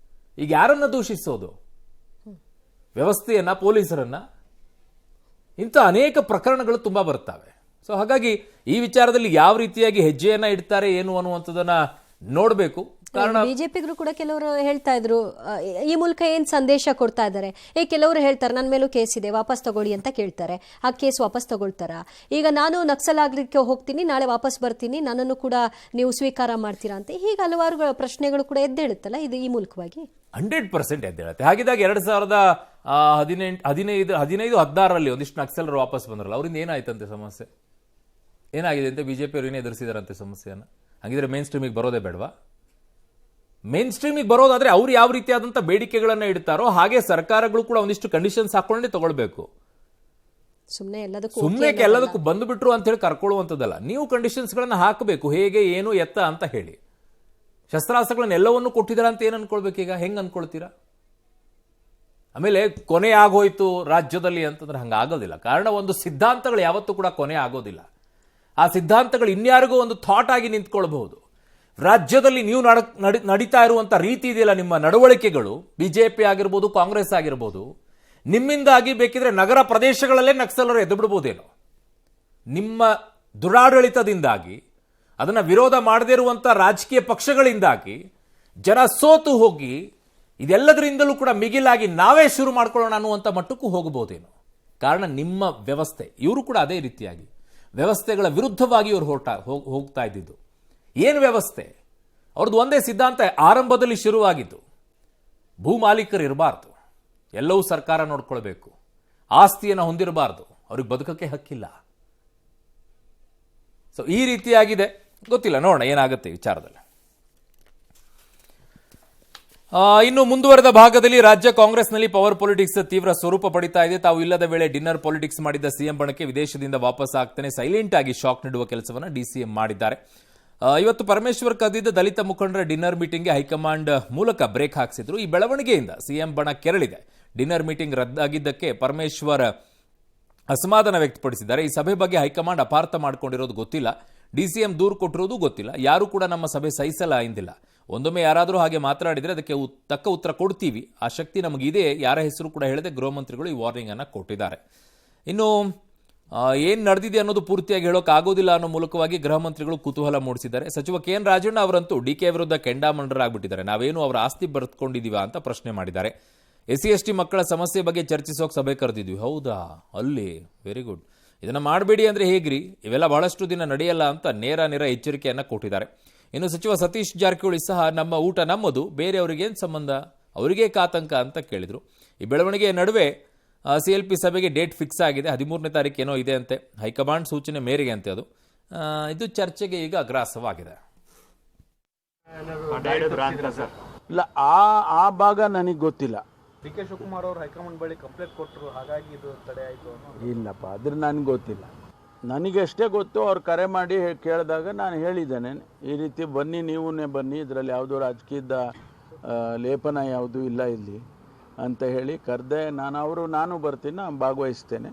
ಈಗ ಯಾರನ್ನ ದೂಷಿಸೋದು? ವ್ಯವಸ್ಥೆಯನ್ನ, ಪೊಲೀಸರನ್ನ? ಇಂಥ ಅನೇಕ ಪ್ರಕರಣಗಳು ತುಂಬಾ ಬರ್ತವೆ. ಸೊ ಹಾಗಾಗಿ ಈ ವಿಚಾರದಲ್ಲಿ ಯಾವ ರೀತಿಯಾಗಿ ಹೆಜ್ಜೆಯನ್ನ ಇಡ್ತಾರೆ ಏನು ಅನ್ನುವಂಥದ್ದನ್ನ ನೋಡಬೇಕು. ಕಾರಣ ಬಿಜೆಪಿಗರು ಕೂಡ ಕೆಲವರು ಹೇಳ್ತಾ ಇದ್ರು, ಈ ಮೂಲಕ ಏನ್ ಸಂದೇಶ ಕೊಡ್ತಾ ಇದ್ದಾರೆ. ಕೆಲವರು ಹೇಳ್ತಾರೆ ನನ್ನ ಮೇಲೂ ಕೇಸ್ ಇದೆ, ವಾಪಸ್ ತಗೊಳ್ಳಿ ಅಂತ ಕೇಳ್ತಾರೆ. ಆ ಕೇಸ್ ವಾಪಸ್ ತಗೊಳ್ತಾರ? ಈಗ ನಾನು ನಕ್ಸಲ್ ಆಗ್ಲಿಕ್ಕೆ ಹೋಗ್ತೀನಿ, ನಾಳೆ ವಾಪಸ್ ಬರ್ತೀನಿ, ನನ್ನನ್ನು ಕೂಡ ನೀವು ಸ್ವೀಕಾರ ಮಾಡ್ತೀರಾ ಅಂತ ಹೀಗೆ ಹಲವಾರು ಪ್ರಶ್ನೆಗಳು ಕೂಡ ಎದ್ದೇಳುತ್ತಲ್ಲ, ಇದು ಈ ಮೂಲಕವಾಗಿ 100% ಎದ್ದೇಳುತ್ತೆ. ಹಾಗಿದ್ದಾಗ 2015-16 ಒಂದಿಷ್ಟು ನಕ್ಸಲರು ವಾಪಸ್ ಬಂದ್ರಲ್ಲ, ಅವರಿಂದ ಏನಾಯ್ತಂತೆ ಸಮಸ್ಯೆ? ಏನಾಗಿದೆ ಅಂತ ಬಿಜೆಪಿ ಅವರು ಏನೇ ಎದುರಿಸಿದಾರಂತೆ ಸಮಸ್ಯೆಯನ್ನ? ಹಾಗಿದ್ರೆ ಮೇನ್ ಸ್ಟ್ರೀಮಿಗೆ ಬರೋದೇ ಬೇಡವಾ? ಮೇನ್ ಸ್ಟ್ರೀಮಿಗೆ ಬರೋದಾದ್ರೆ ಅವ್ರು ಯಾವ ರೀತಿಯಾದಂಥ ಬೇಡಿಕೆಗಳನ್ನ ಇಡ್ತಾರೋ ಹಾಗೆ ಸರ್ಕಾರಗಳು ಕೂಡ ಒಂದಿಷ್ಟು ಕಂಡೀಷನ್ಸ್ ಹಾಕೊಂಡೇ ತಗೊಳ್ಬೇಕು. ಸುಮ್ಮನೆ ಎಲ್ಲದಕ್ಕೂ ಬಂದುಬಿಟ್ರು ಅಂತ ಹೇಳಿ ಕರ್ಕೊಳ್ಳುವಂಥದ್ದಲ್ಲ. ನೀವು ಕಂಡೀಷನ್ಸ್ಗಳನ್ನ ಹಾಕಬೇಕು, ಹೇಗೆ, ಏನು, ಎತ್ತ ಅಂತ ಹೇಳಿ. ಶಸ್ತ್ರಾಸ್ತ್ರಗಳನ್ನೆಲ್ಲವನ್ನೂ ಕೊಟ್ಟಿದ್ದಾರೆ ಅಂತ ಏನು ಅನ್ಕೊಳ್ಬೇಕು? ಈಗ ಹೆಂಗ್ ಅನ್ಕೊಳ್ತೀರಾ? ಆಮೇಲೆ ಕೊನೆ ಆಗೋಯ್ತು ರಾಜ್ಯದಲ್ಲಿ ಅಂತಂದ್ರೆ ಹಂಗಾಗೋದಿಲ್ಲ. ಕಾರಣ ಒಂದು ಸಿದ್ಧಾಂತಗಳು ಯಾವತ್ತೂ ಕೂಡ ಕೊನೆ ಆಗೋದಿಲ್ಲ. ಆ ಸಿದ್ಧಾಂತಗಳು ಇನ್ಯಾರಿಗೂ ಒಂದು ಥಾಟ್ ಆಗಿ ನಿಂತ್ಕೊಳ್ಬಹುದು. ರಾಜ್ಯದಲ್ಲಿ ನೀವು ನಡೀತಾ ಇರುವಂತ ರೀತಿ ಇದೆಯಲ್ಲ, ನಿಮ್ಮ ನಡವಳಿಕೆಗಳು, ಬಿಜೆಪಿ ಆಗಿರ್ಬೋದು, ಕಾಂಗ್ರೆಸ್ ಆಗಿರ್ಬೋದು, ನಿಮ್ಮಿಂದಾಗಿ ಬೇಕಿದ್ರೆ ನಗರ ಪ್ರದೇಶಗಳಲ್ಲೇ ನಕ್ಸಲರು ಎದ್ದು ಬಿಡಬಹುದೇನೋ. ನಿಮ್ಮ ದುರಾಡಳಿತದಿಂದಾಗಿ, ಅದನ್ನ ವಿರೋಧ ಮಾಡದೇ ಇರುವಂತ ರಾಜಕೀಯ ಪಕ್ಷಗಳಿಂದಾಗಿ ಜನ ಸೋತು ಹೋಗಿ ಇದೆಲ್ಲದರಿಂದಲೂ ಕೂಡ ಮಿಗಿಲಾಗಿ ನಾವೇ ಶುರು ಮಾಡ್ಕೊಳ್ಳೋಣ ಅನ್ನುವಂಥ ಮಟ್ಟಕ್ಕೂ ಹೋಗಬಹುದೇನೋ. ಕಾರಣ ನಿಮ್ಮ ವ್ಯವಸ್ಥೆ. ಇವರು ಕೂಡ ಅದೇ ರೀತಿಯಾಗಿ ವ್ಯವಸ್ಥೆಗಳ ವಿರುದ್ಧವಾಗಿ ಇವರು ಹೋಗ್ತಾ ಇದ್ದಿದ್ದು. ಏನು ವ್ಯವಸ್ಥೆ? ಅವ್ರದ್ದು ಒಂದೇ ಸಿದ್ಧಾಂತ ಆರಂಭದಲ್ಲಿ ಶುರುವಾಗಿದ್ದು, ಭೂ ಮಾಲೀಕರು ಇರಬಾರ್ದು, ಎಲ್ಲವೂ ಸರ್ಕಾರ ನೋಡ್ಕೊಳ್ಬೇಕು, ಆಸ್ತಿಯನ್ನು ಹೊಂದಿರಬಾರ್ದು, ಅವ್ರಿಗೆ ಬದುಕಕ್ಕೆ ಹಕ್ಕಿಲ್ಲ. ಸೊ ಈ ರೀತಿಯಾಗಿದೆ. ಗೊತ್ತಿಲ್ಲ, ನೋಡೋಣ ಏನಾಗುತ್ತೆ ವಿಚಾರದಲ್ಲಿ. ಇನ್ನು ಮುಂದುವರೆದ ಭಾಗದಲ್ಲಿ ರಾಜ್ಯ ಕಾಂಗ್ರೆಸ್ನಲ್ಲಿ ಪವರ್ ಪೊಲಿಟಿಕ್ಸ್ ತೀವ್ರ ಸ್ವರೂಪ ಪಡಿತಾ ಇದೆ. ತಾವು ಇಲ್ಲದ ವೇಳೆ ಡಿನ್ನರ್ ಪೊಲಿಟಿಕ್ಸ್ ಮಾಡಿದ್ದ ಸಿಎಂ ಬಣಕ್ಕೆ ವಿದೇಶದಿಂದ ವಾಪಸ್ ಆಗ್ತಾನೆ ಸೈಲೆಂಟ್ ಆಗಿ ಶಾಕ್ ನೀಡುವ ಕೆಲಸವನ್ನು ಡಿಸಿಎಂ ಮಾಡಿದ್ದಾರೆ. ಇವತ್ತು ಪರಮೇಶ್ವರ್ ಕರೆದಿದ್ದ ದಲಿತ ಮುಖಂಡರ ಡಿನ್ನರ್ ಮೀಟಿಂಗ್ಗೆ ಹೈಕಮಾಂಡ್ ಮೂಲಕ ಬ್ರೇಕ್ ಹಾಕಿಸಿದ್ರು. ಈ ಬೆಳವಣಿಗೆಯಿಂದ ಸಿಎಂ ಬಣ ಕೆರಳಿದೆ. ಡಿನ್ನರ್ ಮೀಟಿಂಗ್ ರದ್ದಾಗಿದ್ದಕ್ಕೆ ಪರಮೇಶ್ವರ್ ಅಸಮಾಧಾನ ವ್ಯಕ್ತಪಡಿಸಿದ್ದಾರೆ. ಈ ಸಭೆ ಬಗ್ಗೆ ಹೈಕಮಾಂಡ್ ಅಪಾರ್ಥ ಮಾಡಿಕೊಂಡಿರೋದು ಗೊತ್ತಿಲ್ಲ, ಡಿಸಿಎಂ ದೂರು ಕೊಟ್ಟಿರೋದು ಗೊತ್ತಿಲ್ಲ, ಯಾರು ಕೂಡ ನಮ್ಮ ಸಭೆ ಸಹಿಸಲ್ಲ ಎಂದಿಲ್ಲ. ಒಂದೊಮ್ಮೆ ಯಾರಾದರೂ ಹಾಗೆ ಮಾತನಾಡಿದರೆ ಅದಕ್ಕೆ ತಕ್ಕ ಉತ್ತರ ಕೊಡ್ತೀವಿ, ಆ ಶಕ್ತಿ ನಮಗಿದೆ, ಯಾರ ಹೆಸರು ಕೂಡ ಹೇಳದೆ ಗೃಹ ಮಂತ್ರಿಗಳು ಈ ವಾರ್ನಿಂಗ್ ಅನ್ನು ಕೊಟ್ಟಿದ್ದಾರೆ. ಇನ್ನು ಏನು ನಡೆದಿದೆ ಅನ್ನೋದು ಪೂರ್ತಿಯಾಗಿ ಹೇಳೋಕೆ ಆಗೋದಿಲ್ಲ ಅನ್ನೋ ಮೂಲಕವಾಗಿ ಗೃಹ ಮಂತ್ರಿಗಳು ಕುತೂಹಲ ಮೂಡಿಸಿದ್ದಾರೆ. ಸಚಿವ ಕೆ ಎನ್ ರಾಜಣ್ಣ ಅವರಂತೂ ಡಿಕೆ ವಿರುದ್ಧ ಕೆಂಡಾಮಂಡರಾಗ್ಬಿಟ್ಟಿದ್ದಾರೆ. ನಾವೇನು ಅವರ ಆಸ್ತಿ ಬರೆದುಕೊಂಡಿದ್ದೀವಾ ಅಂತ ಪ್ರಶ್ನೆ ಮಾಡಿದ್ದಾರೆ. SC/ST ಮಕ್ಕಳ ಸಮಸ್ಯೆ ಬಗ್ಗೆ ಚರ್ಚಿಸೋಕೆ ಸಭೆ ಕರೆದಿದ್ವಿ. ಹೌದಾ, ಅಲ್ಲಿ ವೆರಿ ಗುಡ್. ಇದನ್ನು ಮಾಡಬೇಡಿ ಅಂದರೆ ಹೇಗ್ರಿ, ಇವೆಲ್ಲ ಬಹಳಷ್ಟು ದಿನ ನಡೆಯಲ್ಲ ಅಂತ ನೇರ ಎಚ್ಚರಿಕೆಯನ್ನು ಕೊಟ್ಟಿದ್ದಾರೆ. ಇನ್ನು ಸಚಿವ ಸತೀಶ್ ಜಾರಕಿಹೊಳಿ ಸಹ ನಮ್ಮ ಊಟ ನಮ್ಮದು, ಬೇರೆಯವರಿಗೇನು ಸಂಬಂಧ, ಅವರಿಗೇ ಕಾತಂಕ ಅಂತ ಕೇಳಿದರು. ಈ ಬೆಳವಣಿಗೆಯ ನಡುವೆ CLP ಸಭೆಗೆ ಡೇಟ್ ಫಿಕ್ಸ್ ಆಗಿದೆ. 13ನೇ ತಾರೀಕು ಏನೋ ಇದೆ ಅಂತೆ, ಹೈಕಮಾಂಡ್ ಸೂಚನೆ ಮೇರೆಗೆ ಅಂತೆ. ಅದು ಇದು ಚರ್ಚೆಗೆ ಈಗ ಗ್ರಾಸವಾಗಿದೆ. ಇಲ್ಲ, ಆ ಭಾಗ ನನಗೆ ಗೊತ್ತಿಲ್ಲ. DK ಶಿವಕುಮಾರ್ ಅವರು ಹೈಕಮಾಂಡ್ ಬಳಿ ಕಂಪ್ಲೇಂಟ್ ಕೊಟ್ಟರು, ಹಾಗಾಗಿ ಇದು ತಡೆ ಆಯಿತು ಅನ್ನೋ. ಇಲ್ಲಪ್ಪ, ಅದ್ರ ನನಗೆ ಗೊತ್ತಿಲ್ಲ. ನನಗೆಷ್ಟೇ ಗೊತ್ತು, ಅವ್ರು ಕರೆ ಮಾಡಿ ಕೇಳಿದಾಗ ನಾನು ಹೇಳಿದ್ದೇನೆ, ಈ ರೀತಿ ಬನ್ನಿ, ನೀವೇ ಬನ್ನಿ, ಇದರಲ್ಲಿ ಯಾವುದೋ ರಾಜಕೀಯದ ಲೇಪನ ಯಾವುದೂ ಇಲ್ಲ ಇಲ್ಲಿ ಅಂತ ಹೇಳಿ ಕರೆದೆ. ನಾನು ಬರ್ತೀನಿ, ನಾನು ಭಾಗವಹಿಸ್ತೇನೆ,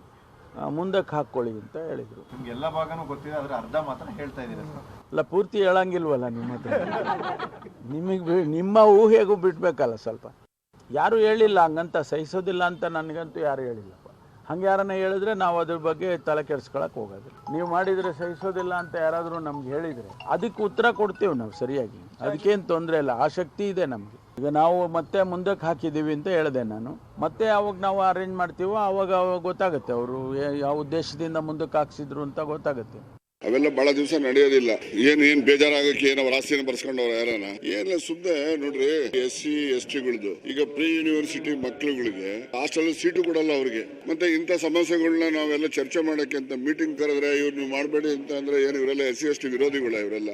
ಮುಂದಕ್ಕೆ ಹಾಕ್ಕೊಳ್ಳಿ ಅಂತ ಹೇಳಿದರು. ಎಲ್ಲ ಭಾಗನೂ ಗೊತ್ತಿದೆ, ಆದರೆ ಅರ್ಧ ಮಾತ್ರ ಹೇಳ್ತಾ ಇದ್ದೀರಾ ಸರ್? ಅಲ್ಲ, ಪೂರ್ತಿ ಹೇಳಂಗಿಲ್ವಲ್ಲ ನಿಮ್ಮ ಹತ್ರ. ನಿಮಗೆ ನಿಮ್ಮ ಊಹೆಗೂ ಬಿಡಬೇಕಲ್ಲ ಸ್ವಲ್ಪ. ಯಾರೂ ಹೇಳಿಲ್ಲ ಹಂಗಂತ, ಸಹಿಸೋದಿಲ್ಲ ಅಂತ ನನಗಂತೂ ಯಾರು ಹೇಳಿಲ್ಲಪ್ಪ. ಹಂಗೆ ಯಾರನ್ನ ಹೇಳಿದ್ರೆ ನಾವು ಅದ್ರ ಬಗ್ಗೆ ತಲೆ ಕೆಡಿಸ್ಕೊಳಕ್ಕೆ ಹೋಗೋದಿಲ್ಲ. ನೀವು ಮಾಡಿದರೆ ಸಹಿಸೋದಿಲ್ಲ ಅಂತ ಯಾರಾದರೂ ನಮ್ಗೆ ಹೇಳಿದರೆ ಅದಕ್ಕೆ ಉತ್ತರ ಕೊಡ್ತೀವಿ ನಾವು ಸರಿಯಾಗಿ, ಅದಕ್ಕೇನು ತೊಂದರೆ ಇಲ್ಲ. ಆ ಶಕ್ತಿ ಇದೆ ನಮಗೆ. ಈಗ ನಾವು ಮತ್ತೆ ಮುಂದಕ್ಕೆ ಹಾಕಿದ್ದೀವಿ ಅಂತ ಹೇಳಿದೆ ನಾನು. ಮತ್ತೆ ಯಾವಾಗ ನಾವು ಅರೇಂಜ್ ಮಾಡ್ತೀವೋ ಆವಾಗ ಗೊತ್ತಾಗುತ್ತೆ ಅವರು ಯಾವ ಉದ್ದೇಶದಿಂದ ಮುಂದಕ್ಕೆ ಹಾಕ್ಸಿದ್ರು ಅಂತ ಗೊತ್ತಾಗುತ್ತೆ. ಅವೆಲ್ಲ ಬಹಳ ದಿವಸ ನಡೆಯೋದಿಲ್ಲ. ಏನ್ ಬೇಜಾರಾಗಕ್ಕೆ ಏನ್ ಅವ್ರ ಆಸ್ತಿನ ಬರ್ಸ್ಕೊಂಡವ್ರ ಯಾರನ ಏನ ಸುಮ್ನೆ ನೋಡ್ರಿ. SC/STಗಳದ್ದು ಈಗ ಪ್ರೀ ಯೂನಿವರ್ಸಿಟಿ ಮಕ್ಳುಗಳಿಗೆ ಹಾಸ್ಟೆಲ್ ಸೀಟು ಕೊಡಲ್ಲ ಅವ್ರಿಗೆ. ಮತ್ತೆ ಇಂಥ ಸಮಸ್ಯೆಗಳನ್ನ ನಾವೆಲ್ಲ ಚರ್ಚೆ ಮಾಡಕ್ಕೆ ಅಂತ ಮೀಟಿಂಗ್ ಕರೆದ್ರೆ ಇವ್ರು ನೀವು ಮಾಡಬೇಡಿ ಅಂತ ಅಂದ್ರೆ ಏನು ಇವರೆಲ್ಲ SC/ST ವಿರೋಧಿಗಳ ಇವರೆಲ್ಲ.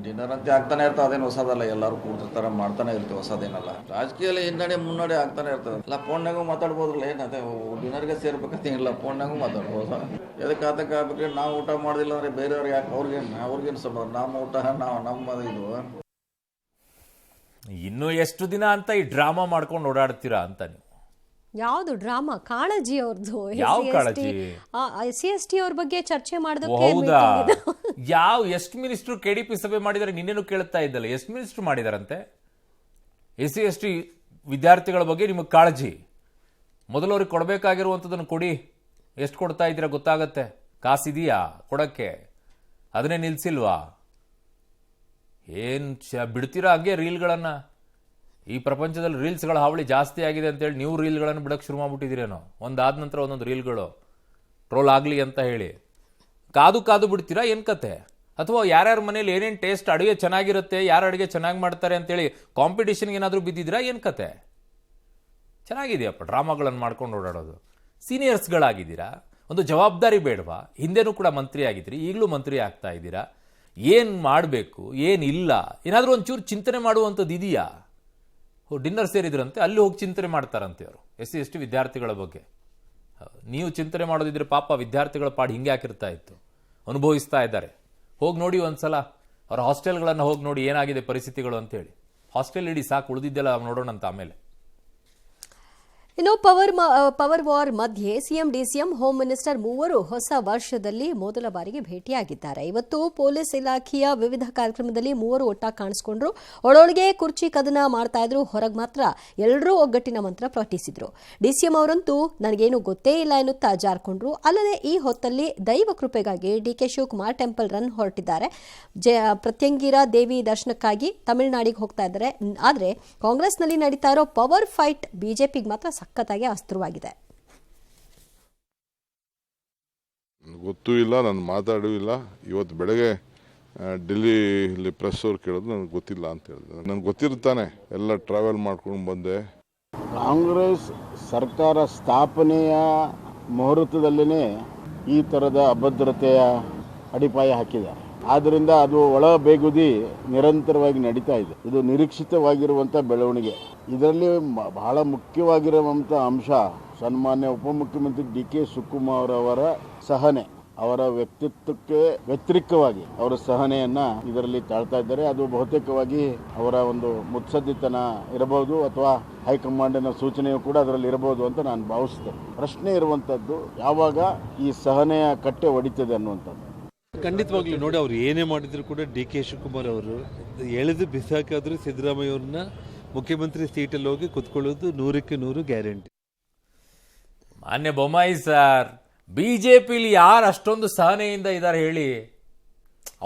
ಡಿನ್ನರ್ ಅಂತ ಆಗ್ತಾನೆ ಇರ್ತದೆ, ಅದೇನು ಹೊಸದಲ್ಲ. ಎಲ್ಲರೂ ಕೂಡ್ತಿರ್ತಾರೆ, ಮಾಡ್ತಾನೆ ಇರ್ತೀವಿ, ಹೊಸದೇನಲ್ಲ. ರಾಜಕೀಯದಲ್ಲಿ ಹಿನ್ನಡೆ ಮುನ್ನಡೆ ಆಗ್ತಾನೆ ಇರ್ತದೆ. ಇಲ್ಲ, ಫೋನ್ನಾಗೂ ಮಾತಾಡ್ಬೋದ್ರಲ್ಲ, ಏನದೆ ಡಿನ್ನರ್ಗೆ ಸೇರ್ಬೇಕಂತೇನಿಲ್ಲ, ಫೋನ್ನಾಗೂ ಮಾತಾಡ್ಬೋದು. ಎದಕ್ಕೆ ಆತಕ್ಕೆ ಆಗ್ಬೇಕು, ನಾವು ಊಟ ಮಾಡೋದಿಲ್ಲ ಅಂದರೆ ಬೇರೆಯವ್ರಿಗೆ ಯಾಕೆ, ಅವ್ರಿಗೇನು ಸಂಬಂಧ, ನಮ್ಮ ಊಟ ನಮ್ಮ ಇದು. ಇನ್ನು ಎಷ್ಟು ದಿನ ಅಂತ ಈ ಡ್ರಾಮಾ ಮಾಡ್ಕೊಂಡು ಓಡಾಡ್ತೀರಾ ಅಂತ ನೀವು? ಯಾವ್ದು ಡ್ರಾಮಾ? ಕಾಳಜಿ ಅವ್ರದ್ದು. ಯಾವ ಕಾಳಜಿ? SC/ST ಅವ್ರ ಬಗ್ಗೆ ಚರ್ಚೆ ಮಾಡೋದಕ್ಕೆ. ಹೌದಾ? ಎಷ್ಟು ಮಿನಿಸ್ಟ್ರು KDP ಸಭೆ ಮಾಡಿದ್ದಾರೆ ನಿನ್ನೇನು ಕೇಳ್ತಾ ಇದ್ದಲ್ಲ, ಎಷ್ಟು ಮಿನಿಸ್ಟ್ರು ಮಾಡಿದಾರಂತೆ? SC/ST ವಿದ್ಯಾರ್ಥಿಗಳ ಬಗ್ಗೆ ನಿಮಗೆ ಕಾಳಜಿ. ಮೊದಲು ಅವ್ರಿಗೆ ಕೊಡಬೇಕಾಗಿರುವಂಥದ್ದನ್ನು ಕೊಡಿ. ಎಷ್ಟು ಕೊಡ್ತಾ ಇದ್ದೀರಾ ಗೊತ್ತಾಗತ್ತೆ. ಕಾಸಿದೆಯಾ ಕೊಡಕ್ಕೆ? ಅದನ್ನೇ ನಿಲ್ಸಿಲ್ವಾ? ಏನ್ ಬಿಡ್ತೀರಾ ಹಂಗೆ ರೀಲ್ಗಳನ್ನ? ಈ ಪ್ರಪಂಚದಲ್ಲಿ ರೀಲ್ಸ್ಗಳ ಹಾವಳಿ ಜಾಸ್ತಿ ಆಗಿದೆ ಅಂತೇಳಿ ನೀವು ರೀಲ್ಗಳನ್ನು ಬಿಡಕ್ಕೆ ಶುರು ಮಾಡ್ಬಿಟ್ಟಿದ್ದೀರೇನೋ? ಒಂದಾದ ನಂತರ ಒಂದೊಂದು ರೀಲ್ಗಳು ಟ್ರೋಲ್ ಆಗಲಿ ಅಂತ ಹೇಳಿ ಕಾದು ಬಿಡ್ತೀರಾ ಏನು ಕತೆ? ಅಥವಾ ಯಾರ್ಯಾರ ಮನೇಲಿ ಏನೇನು ಟೇಸ್ಟ್ ಅಡುಗೆ ಚೆನ್ನಾಗಿರುತ್ತೆ, ಯಾರು ಅಡುಗೆ ಚೆನ್ನಾಗಿ ಮಾಡ್ತಾರೆ ಅಂತೇಳಿ ಕಾಂಪಿಟೇಷನ್ಗೆ ಏನಾದರೂ ಬಿದ್ದಿದ್ದೀರಾ ಏನು ಕತೆ? ಚೆನ್ನಾಗಿದೆಯಪ್ಪ ಡ್ರಾಮಾಗಳನ್ನು ಮಾಡ್ಕೊಂಡು ಓಡಾಡೋದು. ಸೀನಿಯರ್ಸ್ಗಳಾಗಿದ್ದೀರಾ, ಒಂದು ಜವಾಬ್ದಾರಿ ಬೇಡವಾ? ಹಿಂದೆನೂ ಕೂಡ ಮಂತ್ರಿ ಆಗಿದ್ದೀರಿ, ಈಗಲೂ ಮಂತ್ರಿ ಆಗ್ತಾ ಇದ್ದೀರಾ. ಏನು ಮಾಡಬೇಕು ಏನಿಲ್ಲ ಏನಾದರೂ ಒಂಚೂರು ಚಿಂತನೆ ಮಾಡುವಂಥದ್ದು ಇದೆಯಾ? ಡಿನ್ನರ್ ಸೇರಿದ್ರಂತೆ, ಅಲ್ಲಿ ಹೋಗಿ ಚಿಂತನೆ ಮಾಡ್ತಾರಂತೆ ಅವರು SC/ST ವಿದ್ಯಾರ್ಥಿಗಳ ಬಗ್ಗೆ. ನೀವು ಚಿಂತನೆ ಮಾಡೋದಿದ್ರೆ ಪಾಪ ವಿದ್ಯಾರ್ಥಿಗಳ ಪಾಡು ಹಿಂಗೆ ಹಾಕಿರ್ತಾ ಇತ್ತು, ಅನುಭವಿಸ್ತಾ ಇದ್ದಾರೆ. ಹೋಗಿ ನೋಡಿ ಒಂದ್ಸಲ ಅವರ ಹಾಸ್ಟೆಲ್ಗಳನ್ನು ಹೋಗಿ ನೋಡಿ ಏನಾಗಿದೆ ಪರಿಸ್ಥಿತಿಗಳು ಅಂತೇಳಿ. ಹಾಸ್ಟೆಲ್ ಇಡೀ ಸಾಕು, ಉಳಿದಿದ್ದೆಲ್ಲ ನೋಡೋಣ ಅಂತ ಆಮೇಲೆ. ಇನ್ನು ಪವರ್ ವಾರ್ ಮಧ್ಯೆ ಸಿಎಂ ಡಿಸಿಎಂ ಹೋಮ್ ಮಿನಿಸ್ಟರ್ ಮೂವರು ಹೊಸ ವರ್ಷದಲ್ಲಿ ಮೊದಲ ಬಾರಿಗೆ ಭೇಟಿಯಾಗಿದ್ದಾರೆ. ಇವತ್ತು ಪೊಲೀಸ್ ಇಲಾಖೆಯ ವಿವಿಧ ಕಾರ್ಯಕ್ರಮದಲ್ಲಿ ಮೂವರು ಒಟ್ಟಾಗಿ ಕಾಣಿಸಿಕೊಂಡ್ರು. ಒಳೊಳಗೆ ಕುರ್ಚಿ ಕದನ ಮಾಡ್ತಾ ಇದ್ರು, ಹೊರಗೆ ಮಾತ್ರ ಎಲ್ಲರೂ ಒಗ್ಗಟ್ಟಿನ ಮಂತ್ರ ಪ್ರಕಟಿಸಿದ್ರು. ಡಿಸಿಎಂ ಅವರಂತೂ ನನಗೇನು ಗೊತ್ತೇ ಇಲ್ಲ ಎನ್ನುತ್ತಾ ಜಾರ್ಕೊಂಡ್ರು. ಅಲ್ಲದೆ ಈ ಹೊತ್ತಲ್ಲಿ ದೈವ ಕೃಪೆಗಾಗಿ DK ಶಿವಕುಮಾರ್ ಟೆಂಪಲ್ ರನ್ ಹೊರಟಿದ್ದಾರೆ. ಪ್ರತ್ಯಂಗಿರ ದೇವಿ ದರ್ಶನಕ್ಕಾಗಿ ತಮಿಳುನಾಡಿಗೆ ಹೋಗ್ತಾ ಇದ್ದಾರೆ. ಆದರೆ ಕಾಂಗ್ರೆಸ್ನಲ್ಲಿ ನಡೀತಾ ಇರೋ ಪವರ್ ಫೈಟ್ ಬಿಜೆಪಿಗೆ ಮಾತ್ರ ಸಖತ್ತಾಗಿ ಅಸ್ತ್ರವಾಗಿದೆ. ಗೊತ್ತೂ ಇಲ್ಲ, ನಾನು ಮಾತಾಡೂ ಇಲ್ಲ. ಇವತ್ತು ಬೆಳಗ್ಗೆ ಡೆಲ್ಲಿಲಿ ಪ್ರೆಸ್ ಅವ್ರು ಕೇಳೋದು ನನಗೆ ಗೊತ್ತಿಲ್ಲ ಅಂತ ಹೇಳಿದೆ. ನನಗೆ ಗೊತ್ತಿರ್ತಾನೆ, ಎಲ್ಲ ಟ್ರಾವೆಲ್ ಮಾಡ್ಕೊಂಡು ಬಂದೆ. ಕಾಂಗ್ರೆಸ್ ಸರ್ಕಾರ ಸ್ಥಾಪನೆಯ ಮುಹೂರ್ತದಲ್ಲೇ ಈ ಥರದ ಅಭದ್ರತೆಯ ಅಡಿಪಾಯ ಹಾಕಿದ್ದಾರೆ. ಆದ್ದರಿಂದ ಅದು ಒಳ ಬೇಗುದಿ ನಿರಂತರವಾಗಿ ನಡೀತಾ ಇದೆ. ಇದು ನಿರೀಕ್ಷಿತವಾಗಿರುವಂಥ ಬೆಳವಣಿಗೆ. ಇದರಲ್ಲಿ ಬಹಳ ಮುಖ್ಯವಾಗಿರುವಂಥ ಅಂಶ ಸನ್ಮಾನ್ಯ ಉಪಮುಖ್ಯಮಂತ್ರಿ DK ಶಿವಕುಮಾರ್ ಅವರ ಸಹನೆ. ಅವರ ವ್ಯಕ್ತಿತ್ವಕ್ಕೆ ವ್ಯತಿರಿಕ್ತವಾಗಿ ಅವರ ಸಹನೆಯನ್ನ ಇದರಲ್ಲಿ ತಾಳ್ತಾ ಇದ್ದಾರೆ. ಅದು ಬಹುತೇಕವಾಗಿ ಅವರ ಒಂದು ಮುತ್ಸದ್ದಿತನ ಇರಬಹುದು ಅಥವಾ ಹೈಕಮಾಂಡಿನ ಸೂಚನೆಯೂ ಕೂಡ ಅದರಲ್ಲಿ ಇರಬಹುದು ಅಂತ ನಾನು ಭಾವಿಸ್ತೇನೆ. ಪ್ರಶ್ನೆ ಇರುವಂತದ್ದು ಯಾವಾಗ ಈ ಸಹನೆಯ ಕಟ್ಟೆ ಒಡಿತದೆ ಅನ್ನುವಂಥದ್ದು. ಖಂಡಿತವಾಗ್ಲೂ ನೋಡಿ, ಅವ್ರು ಏನೇ ಮಾಡಿದ್ರು ಕೂಡ ಡಿ ಕೆ ಶಿವಕುಮಾರ್ ಅವರು ಎಳೆದು ಬಿಸಾಕಾದ್ರೂ ಸಿದ್ದರಾಮಯ್ಯ ಅವ್ರನ್ನ ಮುಖ್ಯಮಂತ್ರಿ ಸೀಟಲ್ಲಿ ಹೋಗಿ ಕುತ್ಕೊಳ್ಳೋದು 100ಕ್ಕೆ 100 ಗ್ಯಾರಂಟಿ. ಮಾನ್ಯ ಬೊಮ್ಮಾಯಿ ಸರ್, ಬಿಜೆಪಿಲಿ ಯಾರು ಅಷ್ಟೊಂದು ಸಹನೆಯಿಂದ ಇದ್ದಾರೆ ಹೇಳಿ?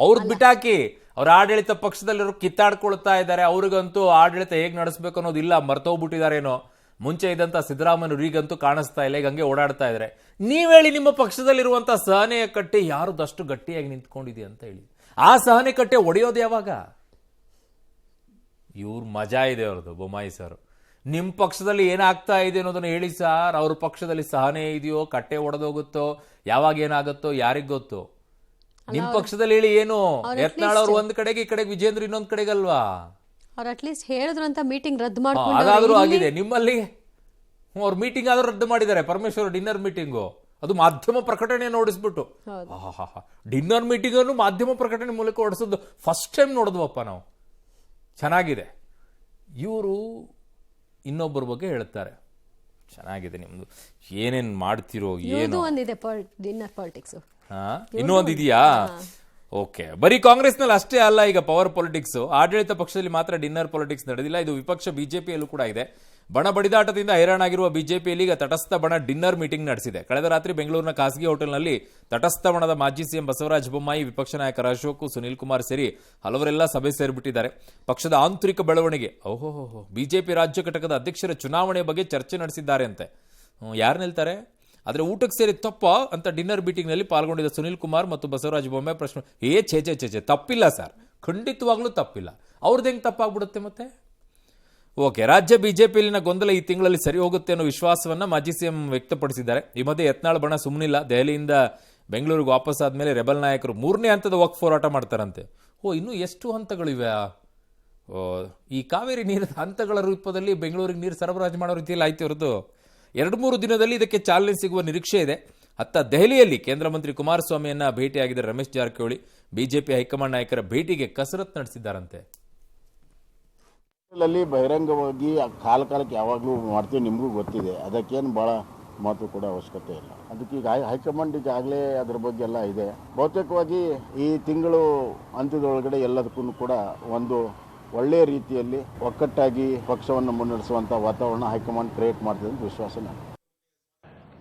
ಅವ್ರದ್ದು ಬಿಟ್ಟಾಕಿ, ಅವ್ರ ಆಡಳಿತ ಪಕ್ಷದಲ್ಲಿರೋ ಕಿತ್ತಾಡ್ಕೊಳ್ತಾ ಇದ್ದಾರೆ. ಅವ್ರಿಗಂತೂ ಆಡಳಿತ ಹೇಗೆ ನಡೆಸಬೇಕು ಅನ್ನೋದಿಲ್ಲ, ಮರ್ತೋಗ್ಬಿಟ್ಟಿದಾರೇನೋ. ಮುಂಚೆ ಇದ್ದಂಥ ಸಿದ್ದರಾಮಯ್ಯನವ್ರು ಈಗಂತೂ ಕಾಣಿಸ್ತಾ ಇಲ್ಲ, ಈಗ ಹಂಗೆ ಓಡಾಡ್ತಾ ಇದ್ದಾರೆ. ನೀವ್ ಹೇಳಿ, ನಿಮ್ಮ ಪಕ್ಷದಲ್ಲಿರುವಂಥ ಸಹನೆಯ ಕಟ್ಟೆ ಯಾರದಷ್ಟು ಗಟ್ಟಿಯಾಗಿ ನಿಂತ್ಕೊಂಡಿದೆ ಅಂತ ಹೇಳಿ. ಆ ಸಹನೆ ಕಟ್ಟೆ ಒಡೆಯೋದು ಯಾವಾಗ? ಇವ್ರ ಮಜಾ ಇದೆ ಅವ್ರದ್ದು, ಬೊಮ್ಮಾಯಿ ಸರ್. ನಿಮ್ಮ ಪಕ್ಷದಲ್ಲಿ ಏನಾಗ್ತಾ ಇದೆ ಅನ್ನೋದನ್ನ ಹೇಳಿ ಸರ್. ಅವ್ರ ಪಕ್ಷದಲ್ಲಿ ಸಹನೆ ಇದೆಯೋ, ಕಟ್ಟೆ ಒಡೆದೋಗುತ್ತೋ, ಯಾವಾಗ ಏನಾಗುತ್ತೋ ಯಾರಿಗ್ ಗೊತ್ತು? ನಿಮ್ ಪಕ್ಷದಲ್ಲಿ ಹೇಳಿ ಏನು? ಯತ್ನಾಳ್ ಅವ್ರು ಒಂದ್ ಕಡೆಗೆ, ಈ ಕಡೆಗೆ ವಿಜೇಂದ್ರ ಇನ್ನೊಂದ್ ಕಡೆಗಲ್ವಾ? ಅವ್ರು ಅಟ್ಲೀಸ್ಟ್ ಹೇಳಿದ್ರು ಅಂತ ಮೀಟಿಂಗ್ ರದ್ದು ಅದಾದ್ರೂ ಆಗಿದೆ. ನಿಮ್ಮಲ್ಲಿ ಅವ್ರ ಮೀಟಿಂಗ್ ಆದ್ರೂ ರದ್ದು ಮಾಡಿದ್ದಾರೆ. ಪರಮೇಶ್ವರ್ ಡಿನ್ನರ್ ಮೀಟಿಂಗು, ಅದು ಮಾಧ್ಯಮ ಪ್ರಕಟಣೆ ನೋಡಿಸ್ಬಿಟ್ಟು. ಡಿನ್ನರ್ ಮೀಟಿಂಗ್ ಅನ್ನು ಮಾಧ್ಯಮ ಪ್ರಕಟಣೆ ಮೂಲಕ ಹೊಡಿಸೋದು ಫಸ್ಟ್ ಟೈಮ್ ನೋಡಿದ್ವಪ್ಪ ನಾವು. ಚೆನ್ನಾಗಿದೆ. ಇವರು ಇನ್ನೊಬ್ಬರ ಬಗ್ಗೆ ಹೇಳ್ತಾರೆ. ಚೆನ್ನಾಗಿದೆ ನಿಮ್ದು. ಏನೇನ್ ಮಾಡ್ತಿರೋ ಏನು. ಒಂದಿದೆ ಡಿನ್ನರ್ ಪಾಲಿಟಿಕ್ಸ್, ಇನ್ನೂ ಒಂದಿದೆಯಾ? ಓಕೆ. ಬರೀ ಕಾಂಗ್ರೆಸ್ನಲ್ಲಿ ಅಷ್ಟೇ ಅಲ್ಲ, ಈಗ ಪವರ್ ಪೊಲಿಟಿಕ್ಸ್. ಆಡಳಿತ ಪಕ್ಷದಲ್ಲಿ ಮಾತ್ರ ಡಿನ್ನರ್ ಪೊಲಿಟಿಕ್ಸ್ ನಡೆದಿಲ್ಲ, ಇದು ವಿಪಕ್ಷ ಬಿಜೆಪಿಯಲ್ಲೂ ಕೂಡ ಇದೆ. ಬಣ ಬಡಿದಾಟದಿಂದ ಹೈರಾಣಾಗಿರುವ ಬಿಜೆಪಿಯಲ್ಲಿ ಈಗ ತಟಸ್ಥ ಬಣ ಡಿನ್ನರ್ ಮೀಟಿಂಗ್ ನಡೆಸಿದೆ. ಕಳೆದ ರಾತ್ರಿ ಬೆಂಗಳೂರಿನ ಖಾಸಗಿ ಹೋಟೆಲ್ನಲ್ಲಿ ತಟಸ್ಥ ಬಣದ ಮಾಜಿ ಸಿಎಂ ಬಸವರಾಜ ಬೊಮ್ಮಾಯಿ, ವಿಪಕ್ಷ ನಾಯಕ ಅಶೋಕ್, ಸುನೀಲ್ ಕುಮಾರ್ ಸೇರಿ ಹಲವರೆಲ್ಲ ಸಭೆ ಸೇರಿಬಿಟ್ಟಿದ್ದಾರೆ. ಪಕ್ಷದ ಆಂತರಿಕ ಬೆಳವಣಿಗೆ, ಬಿಜೆಪಿ ರಾಜ್ಯ ಘಟಕದ ಅಧ್ಯಕ್ಷರ ಚುನಾವಣೆ ಬಗ್ಗೆ ಚರ್ಚೆ ನಡೆಸಿದ್ದಾರೆ ಅಂತೆ. ಯಾರು ನಿಲ್ತಾರೆ? ಆದರೆ ಊಟಕ್ಕೆ ಸೇರಿ ತಪ್ಪ ಅಂತ ಡಿನ್ನರ್ ಮೀಟಿಂಗ್ನಲ್ಲಿ ಪಾಲ್ಗೊಂಡಿದ್ದ ಸುನೀಲ್ ಕುಮಾರ್ ಮತ್ತು ಬಸವರಾಜ ಬೊಮ್ಮಾಯಿ ಪ್ರಶ್ನೆ, ಛೇ ತಪ್ಪಿಲ್ಲ ಸರ್, ಖಂಡಿತವಾಗ್ಲೂ ತಪ್ಪಿಲ್ಲ. ಅವ್ರದ್ದು ಹೆಂಗೆ ತಪ್ಪಾಗ್ಬಿಡುತ್ತೆ ಮತ್ತೆ? ಓಕೆ. ರಾಜ್ಯ ಬಿಜೆಪಿಯಲ್ಲಿನ ಗೊಂದಲ ಈ ತಿಂಗಳಲ್ಲಿ ಸರಿ ಹೋಗುತ್ತೆ ಅನ್ನೋ ವಿಶ್ವಾಸವನ್ನ ಮಾಜಿ ಸಿಎಂ ವ್ಯಕ್ತಪಡಿಸಿದ್ದಾರೆ. ಈ ಮಧ್ಯೆ ಯತ್ನಾಳ್ ಬಣ ಸುಮ್ಮನಿಲ್ಲ. ದೆಹಲಿಯಿಂದ ಬೆಂಗಳೂರಿಗೆ ವಾಪಸ್ ಆದ್ಮೇಲೆ ರೆಬಲ್ ನಾಯಕರು 3ನೇ ಹಂತದ ವಕ್ಫ್ ಹೋರಾಟ ಮಾಡ್ತಾರಂತೆ. ಇನ್ನೂ ಎಷ್ಟು ಹಂತಗಳಿವೆ? ಈ ಕಾವೇರಿ ನೀರಿನ ಹಂತಗಳ ರೂಪದಲ್ಲಿ ಬೆಂಗಳೂರಿಗೆ ನೀರು ಸರಬರಾಜು ಮಾಡೋ ರೀತಿಯಲ್ಲಿ ಆಯ್ತು ಹೊರತು 2-3 ದಿನದಲ್ಲಿ ಇದಕ್ಕೆ ಚಾಲನೆ ಸಿಗುವ ನಿರೀಕ್ಷೆ ಇದೆ. ದೆಹಲಿಯಲ್ಲಿ ಕೇಂದ್ರ ಮಂತ್ರಿ ಕುಮಾರಸ್ವಾಮಿಯನ್ನ ಭೇಟಿಯಾಗಿದ್ದ ರಮೇಶ್ ಜಾರಕಿಹೊಳಿ ಬಿಜೆಪಿ ಹೈಕಮಾಂಡ್ ನಾಯಕರ ಭೇಟಿಗೆ ಕಸರತ್ತು ನಡೆಸಿದ್ದಾರಂತೆ. ಬಹಿರಂಗವಾಗಿ ಕಾಲಕ್ಕೆ ಯಾವಾಗಲೂ ಮಾಡ್ತೀವಿ, ನಿಮಗೂ ಗೊತ್ತಿದೆ. ಅದಕ್ಕೇನು ಭಾಳ ಮಾತು ಕೂಡ ಅವಶ್ಯಕತೆ ಇಲ್ಲ. ಅದಕ್ಕೆ ಈಗ ಹೈಕಮಾಂಡ್ ಈಗಾಗಲೇ ಅದ್ರ ಬಗ್ಗೆ ಎಲ್ಲ ಇದೆ. ಬಹುತೇಕವಾಗಿ ಈ ತಿಂಗಳು ಅಂತ್ಯದೊಳಗಡೆ ಎಲ್ಲದಕ್ಕೂ ಕೂಡ ಒಂದು ಒಳ್ಳೆಯ ರೀತಿಯಲ್ಲಿ ಒಕ್ಕಟ್ಟಾಗಿ ಪಕ್ಷವನ್ನು ಮುನ್ನಡೆಸುವಂಥ ವಾತಾವರಣ ಹೈಕಮಾಂಡ್ ಕ್ರಿಯೇಟ್ ಮಾಡ್ತದೆ ಅಂತ ವಿಶ್ವಾಸ ನಾನು.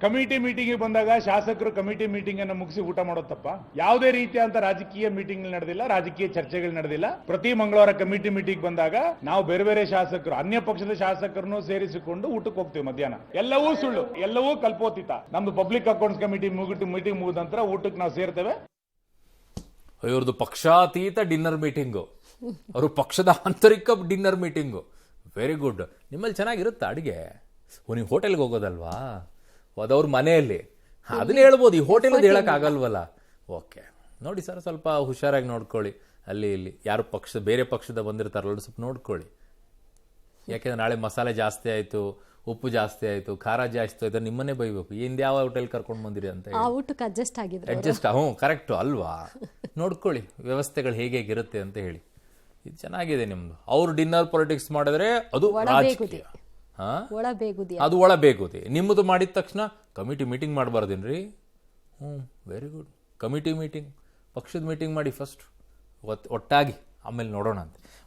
ಕಮಿಟಿ ಮೀಟಿಂಗ್ ಬಂದಾಗ ಶಾಸಕರು ಕಮಿಟಿ ಮೀಟಿಂಗ್ ಅನ್ನು ಮುಗಿಸಿ ಊಟ ಮಾಡೋದಪ್ಪ. ಯಾವುದೇ ರೀತಿಯಾದಂತ ರಾಜಕೀಯ ಮೀಟಿಂಗ್ ನಡೆದಿಲ್ಲ, ರಾಜಕೀಯ ಚರ್ಚೆಗಳು ನಡೆದಿಲ್ಲ. ಪ್ರತಿ ಮಂಗಳವಾರ ಕಮಿಟಿ ಮೀಟಿಂಗ್ ಬಂದಾಗ ನಾವು ಬೇರೆ ಬೇರೆ ಶಾಸಕರು, ಅನ್ಯ ಪಕ್ಷದ ಶಾಸಕರನ್ನು ಸೇರಿಸಿಕೊಂಡು ಊಟಕ್ಕೆ ಹೋಗ್ತೀವಿ ಮಧ್ಯಾಹ್ನ. ಎಲ್ಲವೂ ಸುಳ್ಳು, ಎಲ್ಲವೂ ಕಲ್ಪೋತಿತ. ನಮ್ದು ಪಬ್ಲಿಕ್ ಅಕೌಂಟ್ಸ್ ಕಮಿಟಿ ಮೀಟಿಂಗ್ ಮುಗಿದ ನಂತರ ಊಟಕ್ಕೆ ನಾವು ಸೇರ್ತೇವೆ. ಇವ್ರದ್ದು ಪಕ್ಷಾತೀತ ಡಿನ್ನರ್ ಮೀಟಿಂಗು, ಅವರು ಪಕ್ಷದ ಆಂತರಿಕ ಡಿನ್ನರ್ ಮೀಟಿಂಗು. Very good. ನಿಮ್ಮಲ್ಲಿ ಚೆನ್ನಾಗಿರುತ್ತೆ ಅಡುಗೆ. ನೀವು ಹೋಟೆಲ್ಗೆ ಹೋಗೋದಲ್ವಾ, ಅದವ್ರ ಮನೆಯಲ್ಲಿ ಅದನ್ನ ಹೇಳ್ಬೋದು. ಈ ಹೋಟೆಲ್ ಹೇಳಕ್ ಆಗಲ್ವಲ್ಲ. ಓಕೆ. ನೋಡಿ ಸರ್, ಸ್ವಲ್ಪ ಹುಷಾರಾಗಿ ನೋಡ್ಕೊಳ್ಳಿ. ಅಲ್ಲಿ ಇಲ್ಲಿ ಯಾರು ಬೇರೆ ಪಕ್ಷದ ಬಂದಿರ್ತಾರಲ್ಲ, ಸ್ವಲ್ಪ ನೋಡ್ಕೊಳ್ಳಿ. ಯಾಕೆಂದ್ರೆ ನಾಳೆ ಮಸಾಲೆ ಜಾಸ್ತಿ ಆಯ್ತು, ಉಪ್ಪು ಜಾಸ್ತಿ ಆಯ್ತು, ಖಾರ ಜಾಸ್ತಿ ಆಯ್ತು, ನಿಮ್ಮನ್ನೇ ಬೈಬೇಕು. ಯಾವ ಹೋಟೆಲ್ ಕರ್ಕೊಂಡು ಬಂದಿರಿ ಅಂತ ಊಟಕ್ಕೆ ಅಡ್ಜಸ್ಟ್. ಕರೆಕ್ಟು ಅಲ್ವಾ? ನೋಡ್ಕೊಳ್ಳಿ ವ್ಯವಸ್ಥೆಗಳು ಹೇಗಿರುತ್ತೆ ಅಂತ ಹೇಳಿ. ಇದು ಚೆನ್ನಾಗಿದೆ ನಿಮ್ದು. ಅವ್ರು ಡಿನ್ನರ್ ಪೊಲಿಟಿಕ್ಸ್ ಮಾಡಿದ್ರೆ ಅದು ರಾಜಕೀಯ, ಅದು ಒಳಬೇಗುದಿ. ನಿಮ್ಮದು ಮಾಡಿದ ತಕ್ಷಣ ಕಮಿಟಿ ಮೀಟಿಂಗ್ ಮಾಡಬಾರ್ದೇನ್ರಿ? Very good. ಕಮಿಟಿ ಮೀಟಿಂಗ್, ಪಕ್ಷದ ಮೀಟಿಂಗ್ ಮಾಡಿ ಫಸ್ಟ್ ಒಟ್ಟಾಗಿ, ಆಮೇಲೆ ನೋಡೋಣ ಅಂತ.